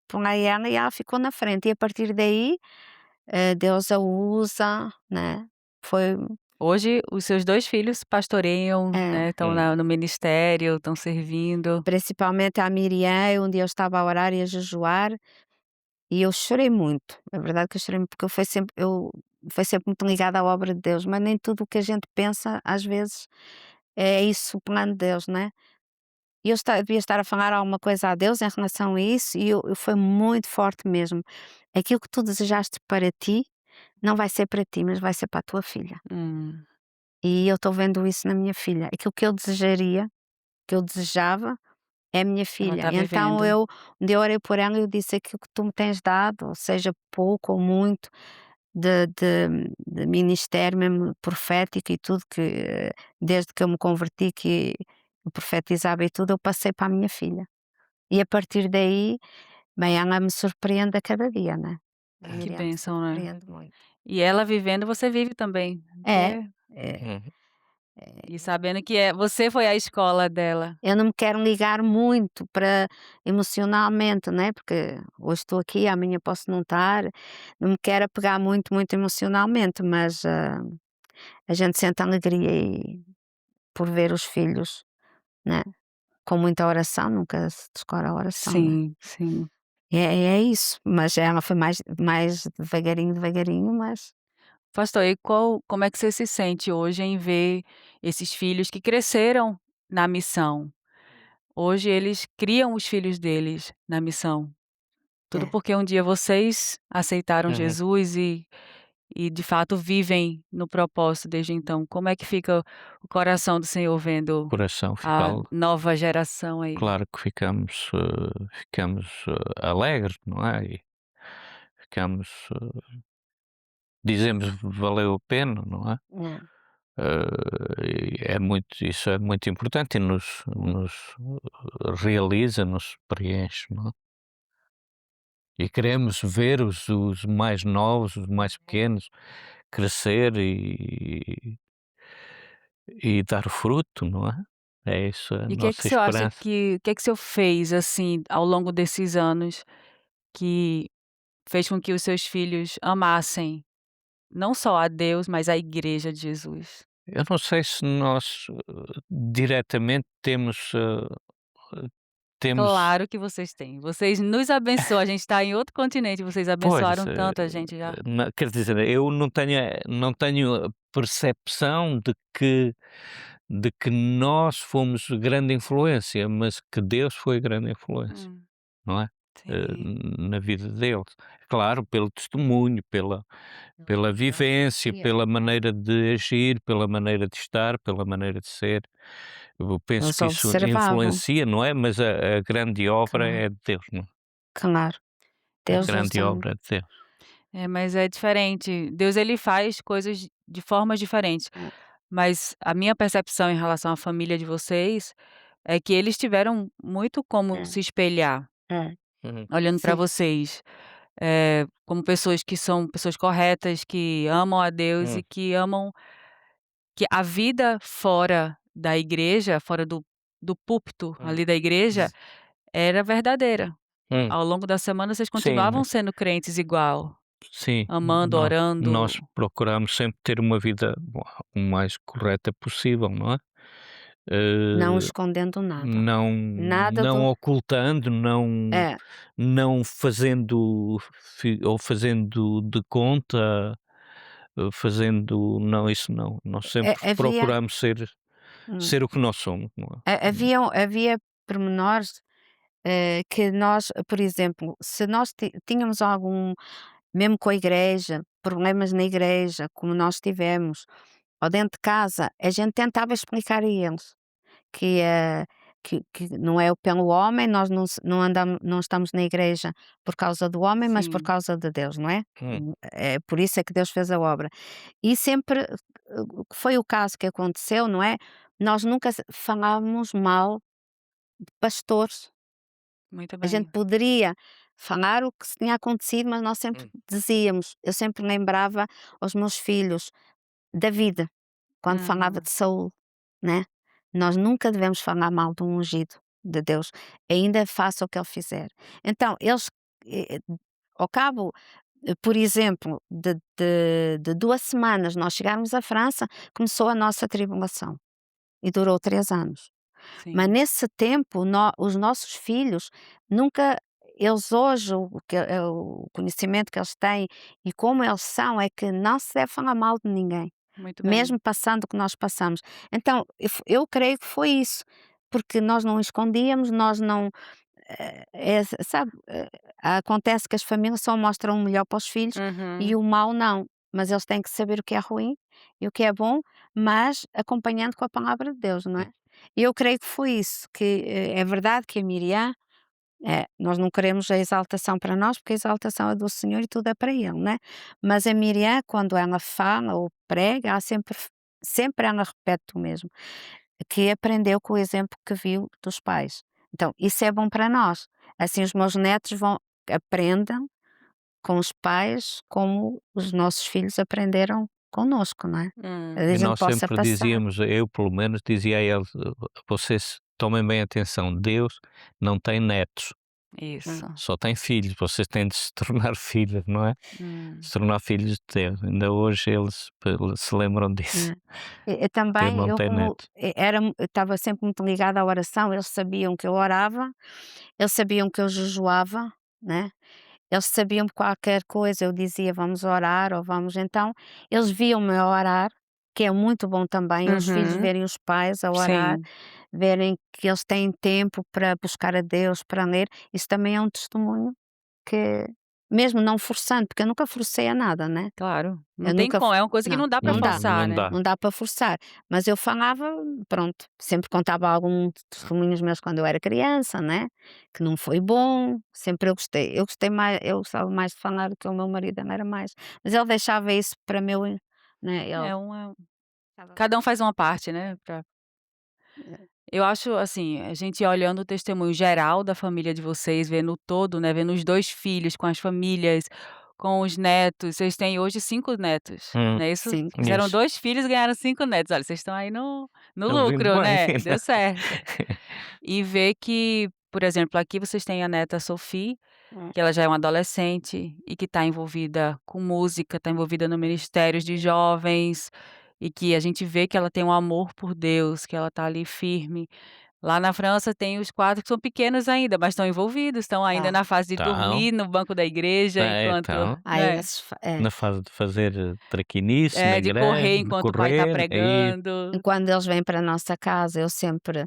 punha ela e ela ficou na frente e a partir daí, Deus a usa, né, foi Hoje os seus 2 filhos pastoreiam, é, né, estão no ministério, estão servindo. principalmente a Miriam, um dia eu estava a orar e a jejuar, e eu chorei muito, é verdade que eu chorei muito, porque eu foi sempre muito ligada à obra de Deus, mas nem tudo o que a gente pensa, às vezes, é isso o plano de Deus, né. E devia estar a falar alguma coisa a Deus em relação a isso e foi muito forte mesmo. Aquilo que tu desejaste para ti, não vai ser para ti, mas vai ser para a tua filha. Hum. E eu estou vendo isso na minha filha. Aquilo que eu desejaria, que eu desejava, é a minha Ela filha. está Então vivendo. um dia eu orei por ela e eu disse: "Aquilo que tu me tens dado, seja pouco ou muito, de ministério mesmo profético e tudo, que desde que eu me converti, que profetizava e tudo, eu passei para a minha filha. E a partir daí, bem, ela me surpreende a cada dia, né? A Que Miriam me bênção, né. surpreende muito. E ela vivendo, você vive também, É, é. é, Uhum. E sabendo que você foi a escola dela. eu não me quero ligar muito para emocionalmente, né, porque hoje estou aqui, amanhã posso não estar, não me quero apegar muito, muito emocionalmente, mas, a gente sente alegria por ver os filhos, né, com muita oração, nunca se descora a oração, né. Sim, sim. É isso, mas ela foi mais devagarinho, devagarinho, mas Pastor, e como é que você se sente hoje em ver esses filhos que cresceram na missão? Hoje eles criam os filhos deles na missão. Tudo é. porque um dia vocês aceitaram Uhum. Jesus e de fato vivem no propósito desde então. Como é que fica o coração do Senhor O vendo coração fica a nova geração aí? claro que ficamos alegres, não é? E ficamos, dizemos: "Valeu a pena", não é? É. E isso é muito importante e nos realiza, nos preenche, não é? E queremos ver os mais novos, os mais pequenos crescer e dar fruto, não é? É isso a E o que é que nossa você acha esperança. que o que é que o senhor fez, assim, ao longo desses anos que fez com que os seus filhos amassem não só a Deus, mas a igreja de Jesus? Eu não sei se nós, diretamente temos Claro que vocês têm. Vocês nos abençoam, a gente está em outro continente, vocês pois, abençoaram tanto a gente já. quer dizer, eu não tenho a percepção de que nós fomos grande influência, mas que Deus foi grande influência, Hum, não é? entendi. Na vida deles. Claro, pelo testemunho, pela Eles vivência, existiram, pela né. maneira de agir, pela maneira de estar, pela maneira de ser. Eu penso Eles que isso observavam, influencia, não é? Mas a grande obra claro, é de Deus, não é? claro. A Deus grande usa obra é de Deus. É, mas é diferente. Deus ele faz coisas de formas diferentes, é, mas a minha percepção em relação à família de vocês é que eles tiveram muito como é, se espelhar, é. Uhum, olhando para Sim, vocês, como pessoas que são pessoas corretas, que amam a Deus e hum, que amam que a vida fora da igreja, fora do púlpito hum, ali da igreja, era verdadeira. hum. Ao longo da semana vocês Sim, continuavam sendo crentes igual, sim, amando, nós orando. procuramos sempre ter uma vida, o mais correta possível, não é? não Eh, escondendo nada. não Nada não do ocultando, é, não fazendo ou fazendo de conta, fazendo não, isso não. Nós sempre havia procuramos hum, ser o que nós somos, não é? havia pormenores, que nós, por exemplo, se nós tínhamos algum mesmo com a igreja, problemas na igreja, como nós tivemos, ou dentro de casa, a gente tentava explicar a eles. Que, que não é pelo homem, nós não andamos, não estamos na igreja por causa do homem, mas por Sim, causa de Deus, não é? Hum, É por isso é que Deus fez a obra. E sempre, o que foi o caso que aconteceu, não é? Nós nunca falávamos mal de pastores. muito A gente bem. poderia falar o que se tinha acontecido, mas nós sempre hum, dizíamos, eu sempre lembrava aos meus filhos da vida. Quando falava Uhum. de saúde, né, nós nunca devemos falar mal do ungido de Deus, ainda faça o que ele fizer. Então eles, ao cabo, por exemplo, de 2 semanas nós chegarmos à França, começou a nossa tribulação e durou 3 anos. Mas Sim, nesse tempo os nossos filhos nunca eles hoje o conhecimento que eles têm e como eles são é que não se deve falar mal de ninguém. muito bem. Mesmo passando o que nós passamos. Então, eu creio que foi isso, porque nós não escondíamos, nós não, sabe, acontece que as famílias só mostram o melhor para os filhos e Uhum. o mau não, mas eles têm que saber o que é ruim e o que é bom, mas acompanhando com a palavra de Deus, não hum, é? E eu creio que foi isso, que, é verdade que a Miriam nós não queremos a exaltação para nós, porque a exaltação é do Senhor e tudo é para Ele, né? Mas a Miriam, quando ela fala ou prega, ela sempre ela repete o mesmo. que aprendeu com o exemplo que viu dos pais. Então, isso é bom para nós. Assim, os meus netos aprendam com os pais como os nossos filhos aprenderam conosco, não é? A E gente nós possa sempre passar. dizíamos, eu pelo menos dizia a eles: Vocês tomem bem atenção, Deus não tem netos, Isso. só tem filhos, vocês têm de se tornar filhos, não é? Hum. Se tornar filhos de Deus. Ainda hoje eles se lembram disso. Eu Deus também, não eu tem como netos. eu estava sempre muito ligada à oração, eles sabiam que eu orava, eles sabiam que eu jejuava, né? Eles sabiam qualquer coisa, eu dizia: "Vamos orar", ou "Vamos", então eles viam-me a orar, que é muito bom também, os filhos Uhum. verem os pais a orar, Sim, verem que eles têm tempo para buscar a Deus, para ler, isso também é um testemunho que mesmo não forçando, porque eu nunca forcei a nada, né, claro. Não eu tem nunca como, f é uma coisa que não, não dá pra não dá. forçar, Não né. dá. Não dá para forçar, mas eu falava, pronto, sempre contava alguns testemunhos meus quando eu era criança, né, que não foi bom, sempre eu gostei mais, eu gostava mais de falar do que o meu marido não era mais, mas ele deixava isso para meu, né, ele É uma estava cada um faz uma parte, né, pra eu acho, assim, a gente olhando o testemunho geral da família de vocês, vendo o todo, né, vendo os 2 filhos com as famílias, com os netos, vocês têm hoje 5 netos, Hum, não é isso? 5. Fizeram isso. 2 filhos e ganharam 5 netos, olha, vocês estão aí no Estamos indo lucro, bem. né, deu certo. E ver que, por exemplo, aqui vocês têm a neta Sophie, Hum. que ela já é uma adolescente e que está envolvida com música, está envolvida no ministérios de jovens, e que a gente vê que ela tem um amor por Deus, que ela está ali firme. Lá na França tem os 4 que são pequenos ainda, mas estão envolvidos, estão ainda Tá. na fase de Então, dormir no banco da igreja enquanto então, né, Esses na fase de fazer traquinice na de correr igreja, de enquanto o pai está correr, aí pregando. quando eles vêm para a nossa casa, eu sempre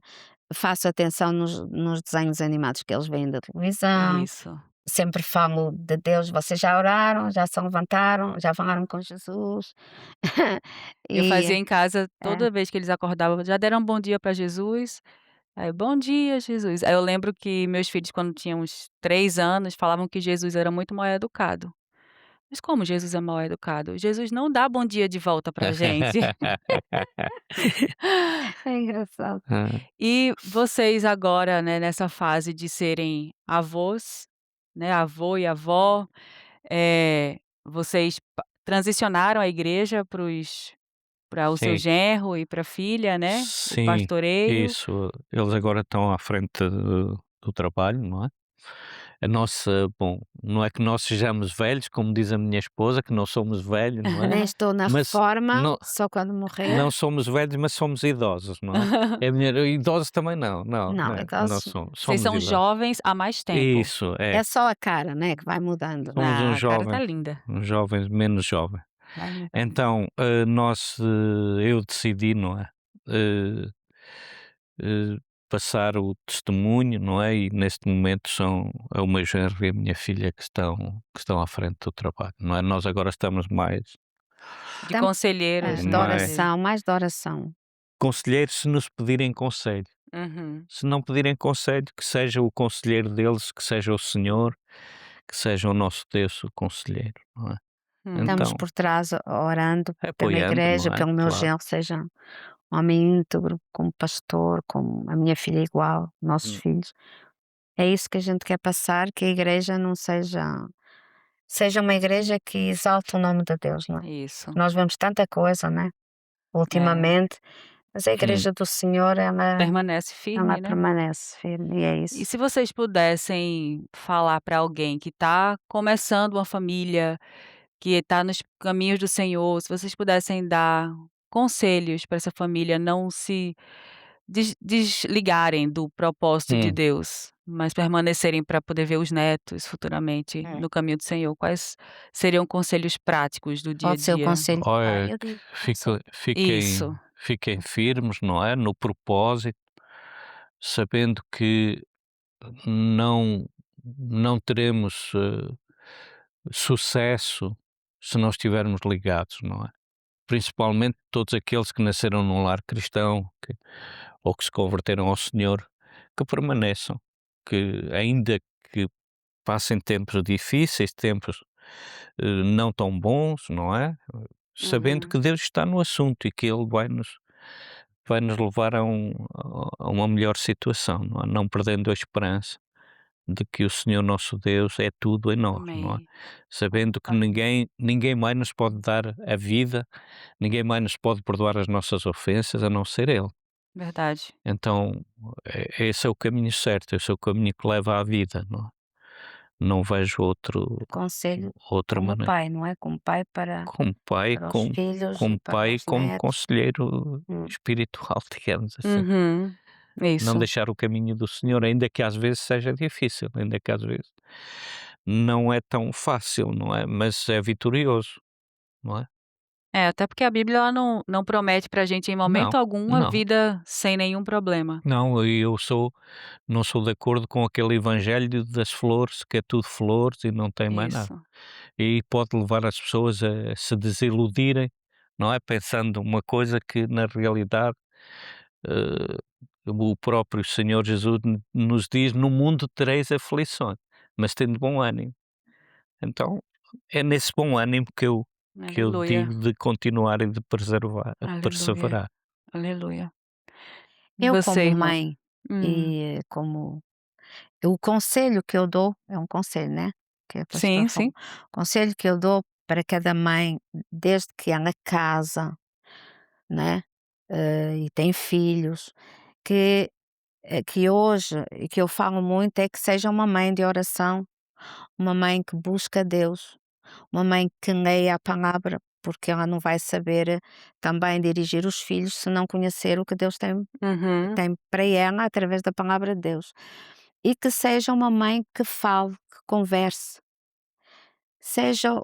faço atenção nos desenhos animados que eles veem da televisão. Isso. Sempre falo de Deus: "Vocês já oraram? Já se levantaram? Já falaram com Jesus?" Eu E fazia em casa é, toda vez que eles acordavam: "Já deram um bom dia para Jesus?" Aí: "Bom dia, Jesus". Aí eu lembro que meus filhos, quando tinham uns 3 anos, falavam que Jesus era muito mal educado. Mas como Jesus é mal educado? Jesus não dá bom dia de volta pra gente. é engraçado. Ah, E vocês agora, né, nessa fase de serem avós, né, avô e avó, vocês transicionaram a igreja para o seu sim, genro e para a filha, né, o sim, pastoreio. isso. Eles agora estão à frente do trabalho, não é? A nossa, bom, não é que nós sejamos velhos, como diz a minha esposa, que não somos velhos, não é? Nem estou na Mas reforma, não, só quando morrer. não somos velhos, mas somos idosos, não é? É a minha, idosos também não, não, Não, não, não idosos somos, Vocês somos são idosos. jovens há mais tempo. Isso, é é. só a cara, né, que vai mudando. Somos Ah, a cara tá linda. uns jovens menos jovens. Tá linda. Então, eu decidi, não é? Eh, eh, Passar o testemunho, não é? E neste momento é o meu genro e a minha filha que estão à frente do trabalho, não é? Nós agora estamos De Tam conselheiros, de né, mais oração, mais de oração. conselheiros se nos pedirem conselho. Uhum, Se não pedirem conselho, que seja o conselheiro deles, que seja o Senhor, que seja o nosso Deus o conselheiro, não é? Estamos Então, por trás orando pela apoiando, igreja, não é? pelo meu Claro. genro, seja um homem íntegro, como pastor, como a minha filha igual, nossos Hum. filhos. É isso que a gente quer passar, que a igreja não seja uma igreja que exalte o nome de Deus, não é? isso. Nós vemos tanta coisa, né, É, ultimamente, mas a Hum. igreja do Senhor permanece ela firme, né. permanece firme e é E isso. se vocês pudessem falar para alguém que está começando uma família, que está nos caminhos do Senhor, se vocês pudessem dar conselhos para essa família não se desligarem do propósito de Hum. Deus, mas permanecerem para poder ver os netos futuramente É. no caminho do Senhor, quais seriam conselhos práticos do dia a Pode ser o dia? conselho que dá, Olha, eu que digo conselho. Isso. fiquem firmes, não é? No propósito, sabendo que não, não teremos sucesso se não estivermos ligados, não é? Principalmente todos aqueles que nasceram num lar cristão ou que se converteram ao Senhor, que permaneçam, que ainda que passem tempos difíceis, tempos não tão bons, não é? Sabendo Uhum. que Deus está no assunto e que Ele vai nos vai nos levar a uma melhor situação, não é? Não perdendo a esperança de que o Senhor nosso Deus é tudo em nós, não é? Amém. Sabendo que ninguém mais nos pode dar a vida, ninguém mais nos pode perdoar as nossas ofensas a não ser Ele. Verdade. Então, esse é o caminho certo, esse é o caminho que leva à vida, não é? Não vejo Conselho outra como maneira. pai, não é? Como pai Como pai, para os filhos e para pai, os como netos. conselheiro Hum, espiritual, digamos assim. Uhum. Não Isso. deixar o caminho do Senhor, ainda que às vezes seja difícil, ainda que às vezes não é tão fácil, não é? Mas é vitorioso, não é? É, até porque a Bíblia ela não promete pra gente em momento Não, algum uma não, vida sem nenhum problema. não, e não sou de acordo com aquele evangelho das flores, que é tudo flores e não tem mais nada. Isso. E pode levar as pessoas a se desiludirem, não é? Pensando uma coisa que na realidade eh, o próprio Senhor Jesus nos diz: no mundo tereis aflições, mas tendo bom ânimo. Então é nesse bom ânimo que eu Aleluia, digo de continuar e de preservar, aleluia, perseverar. aleluia. E eu você, como irmão? mãe Hum. e como o conselho que eu dou é um conselho, né, que a pastora Sim, falou. sim. O conselho que eu dou para cada mãe, desde que ela casa, né, e tem filhos, que que hoje e que eu falo muito é que seja uma mãe de oração, uma mãe que busca Deus, uma mãe que leia a palavra, porque ela não vai saber também dirigir os filhos se não conhecer o que Deus Uhum, tem para ela através da palavra de Deus. E que seja uma mãe que fale, que converse, seja,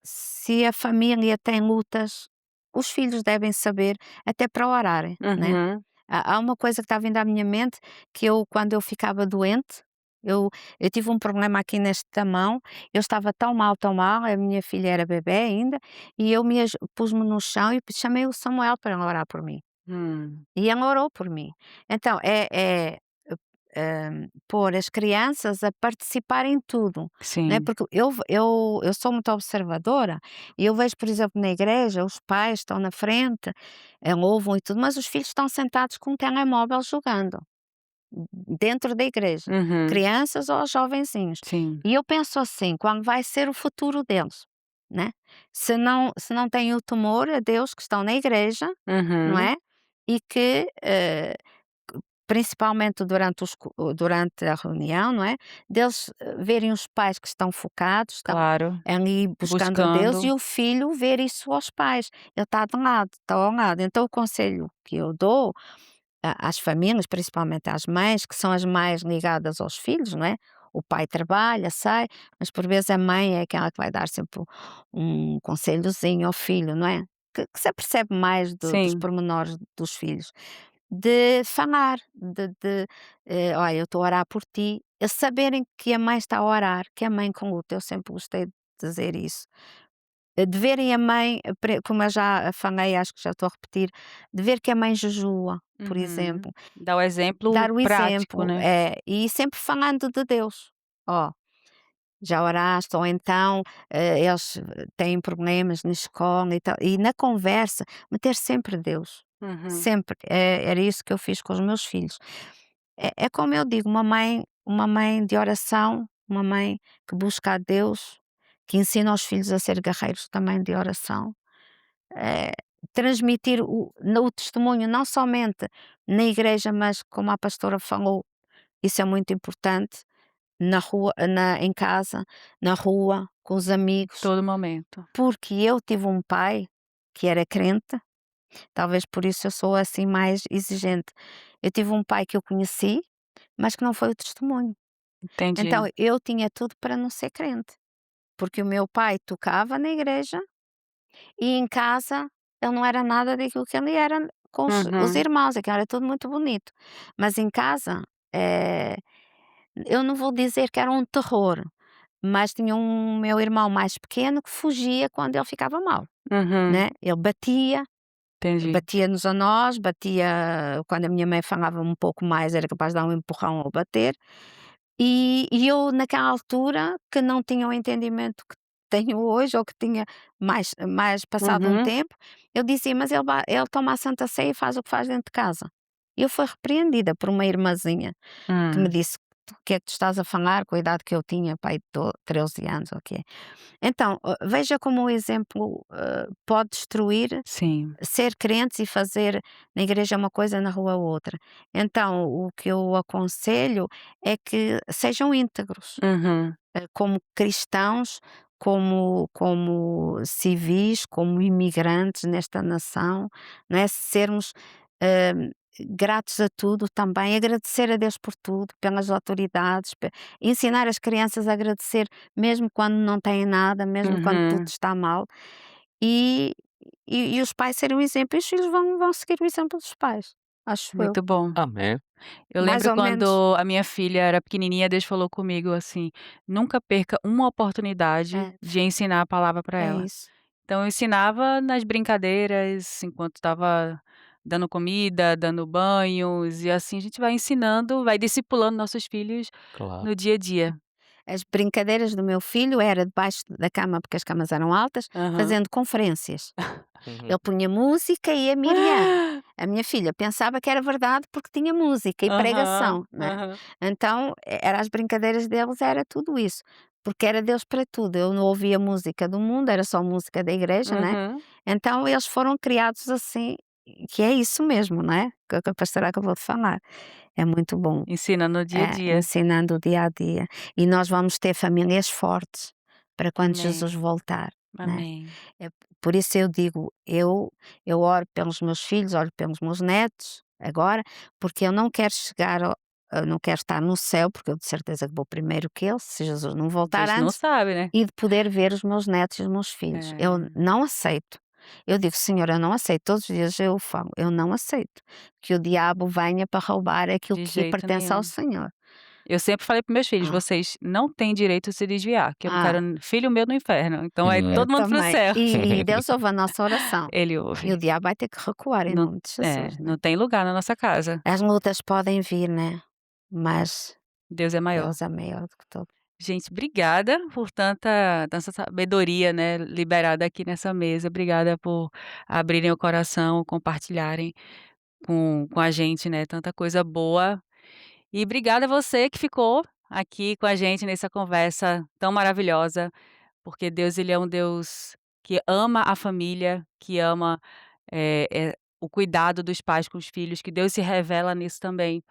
se a família tem lutas, os filhos devem saber até para orarem, né. uhum, Há uma coisa que está vindo à minha mente, que eu quando eu ficava doente, eu eu tive um problema aqui nesta mão, eu estava tão mal, a minha filha era bebé ainda, e eu pus-me no chão e chamei o Samuel para ele orar por mim. hum. E ele orou por mim. Então pôr as crianças a participar em tudo, né, Sim. porque eu sou muito observadora e eu vejo, por exemplo, na igreja, os pais estão na frente, louvam e tudo, mas os filhos estão sentados com um telemóvel jogando, dentro da igreja, Uhum. crianças ou jovenzinhos. Sim. E eu penso assim: quando vai ser o futuro deles, né? Se não têm o temor a Deus que estão na igreja, não Uhum. é? E que, principalmente durante a reunião, não é, deles, verem os pais que estão focados, estão Claro. ali buscando a Deus e Buscando. o filho ver isso aos pais. Ele está de lado, está ao lado. Então o conselho que eu dou a às famílias, principalmente às mães, que são as mais ligadas aos filhos, não é, o pai trabalha, sai, mas por vezes a mãe é aquela que vai dar sempre um conselhozinho ao filho, não é, que se apercebe mais dos Sim. pormenores dos filhos. De falar, "Olha, eu estou a orar por ti", eles saberem que a mãe está a orar, que a mãe com luta, eu sempre gostei de dizer isso. De verem a mãe, como eu já falei, acho que já estou a repetir, de ver que a mãe jejua, por Uhum. exemplo, Dá o exemplo dar o prático, exemplo, né. e sempre falando de Deus. "Ó, já oraste?" Ou então, eles têm problemas na escola e tal, e na conversa meter sempre Deus, Uhum. sempre. Era isso que eu fiz com os meus filhos. É como eu digo, uma mãe de oração, uma mãe que busca a Deus, que ensina os filhos a ser guerreiros também de oração, eh, transmitir o testemunho não somente na igreja, mas como a pastora falou, isso é muito importante, na rua, em casa, na rua, com os amigos, Todo momento. porque eu tive um pai que era crente, talvez por isso eu sou assim mais exigente. Eu tive um pai que eu conheci, mas que não foi o testemunho. Então Entendi. eu tinha tudo para não ser crente, porque o meu pai tocava na igreja e em casa ele não era nada daquilo que ele era com os Uhum. irmãos, aquilo era tudo muito bonito. Mas em casa, eu não vou dizer que era um terror, mas tinha um meu irmão mais pequeno que fugia quando ele ficava mal, Uhum. né. Ele batia, Entendi. batia-nos a nós, batia quando a minha mãe falava um pouco mais, era capaz de dar um empurrão ou bater. E eu naquela altura que não tinha o entendimento tenho hoje ou que tinha mais passado um Uhum. tempo, eu dizia: "Mas ele toma a Santa Ceia e faz o que faz dentro de casa". E eu fui repreendida por uma irmãzinha que me Hum. disse: "O que é que tu estás a falar?", com a idade que eu tinha, pai de 13 anos ou o que é. Então, veja como o exemplo, pode destruir Sim. ser crentes e fazer na igreja uma coisa, na rua outra. Então, o que eu aconselho é que sejam íntegros, Uhum. como cristãos, como civis, como imigrantes nesta nação, não é? Sermos, hã, gratos a tudo também, agradecer a Deus por tudo, pelas autoridades, ensinar as crianças a agradecer mesmo quando não têm nada, mesmo quando tudo Uhum. está mal, e e os pais serem um exemplo, e os filhos vão seguir o exemplo dos pais, acho eu. Muito bom. Amém. Eu Mais lembro ou menos. quando a minha filha era pequenininha, Deus falou comigo assim: "Nunca perca uma oportunidade É, de ensinar a palavra para é ela". isso. Então eu ensinava nas brincadeiras, enquanto estava dando comida, dando banhos, e assim a gente vai ensinando, vai discipulando nossos filhos Claro. no dia a dia. As brincadeiras do meu filho era debaixo da cama, porque as camas eram altas, Aham. fazendo conferências. Uhum. Ele punha música e a Miriam, a minha filha, pensava que era verdade porque tinha música e Aham, pregação, né. aham. Então, era as brincadeiras deles, era tudo isso, porque era Deus para tudo. Eu não ouvia música do mundo, era só música da igreja, né. Uhum. Então eles foram criados assim, que é isso mesmo, não é, que a pastora acabou de falar. É muito bom. Ensina no dia a É, dia. ensinando o dia a dia. E nós vamos ter famílias fortes para quando Jesus Amém, voltar, né. amém. É por isso eu digo, eu oro pelos meus filhos, oro pelos meus netos, agora, porque eu não quero chegar ao eu não quero estar no céu, porque eu de certeza que vou primeiro que eles, se Jesus não A voltar gente não antes, sabe, né. e de poder ver os meus netos e os meus filhos. Eu É, não aceito. Eu digo: "Senhor, eu não aceito", todos os dias eu falo: "Eu não aceito que o diabo venha para roubar aquilo de que jeito pertence ao nenhum. Senhor". Eu sempre falei para meus filhos: Ah, "Vocês não têm direito de se desviar, que eu não quero ah, filho meu no inferno, então vai Não é? eu todo mundo para o também. céu". E Deus ouve a nossa oração, Ele e o ouve. diabo vai ter que recuar em Não, nome de Jesus, né. não tem lugar na nossa casa. As lutas podem vir, né, mas Deus é maior. Deus é maior do que tudo. Gente, obrigada por tanta sabedoria, né, liberada aqui nessa mesa. Obrigada por abrirem o coração, compartilharem com a gente, né, tanta coisa boa. E obrigada a você que ficou aqui com a gente nessa conversa tão maravilhosa, porque Deus, ele é um Deus que ama a família, que ama, o cuidado dos pais com os filhos, que Deus se revela nisso também.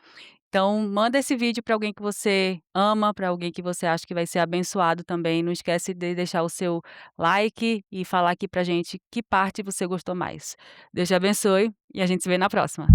Então, manda esse vídeo para alguém que você ama, para alguém que você acha que vai ser abençoado também. Não esquece de deixar o seu like e falar aqui pra gente que parte você gostou mais. Deus te abençoe e a gente se vê na próxima.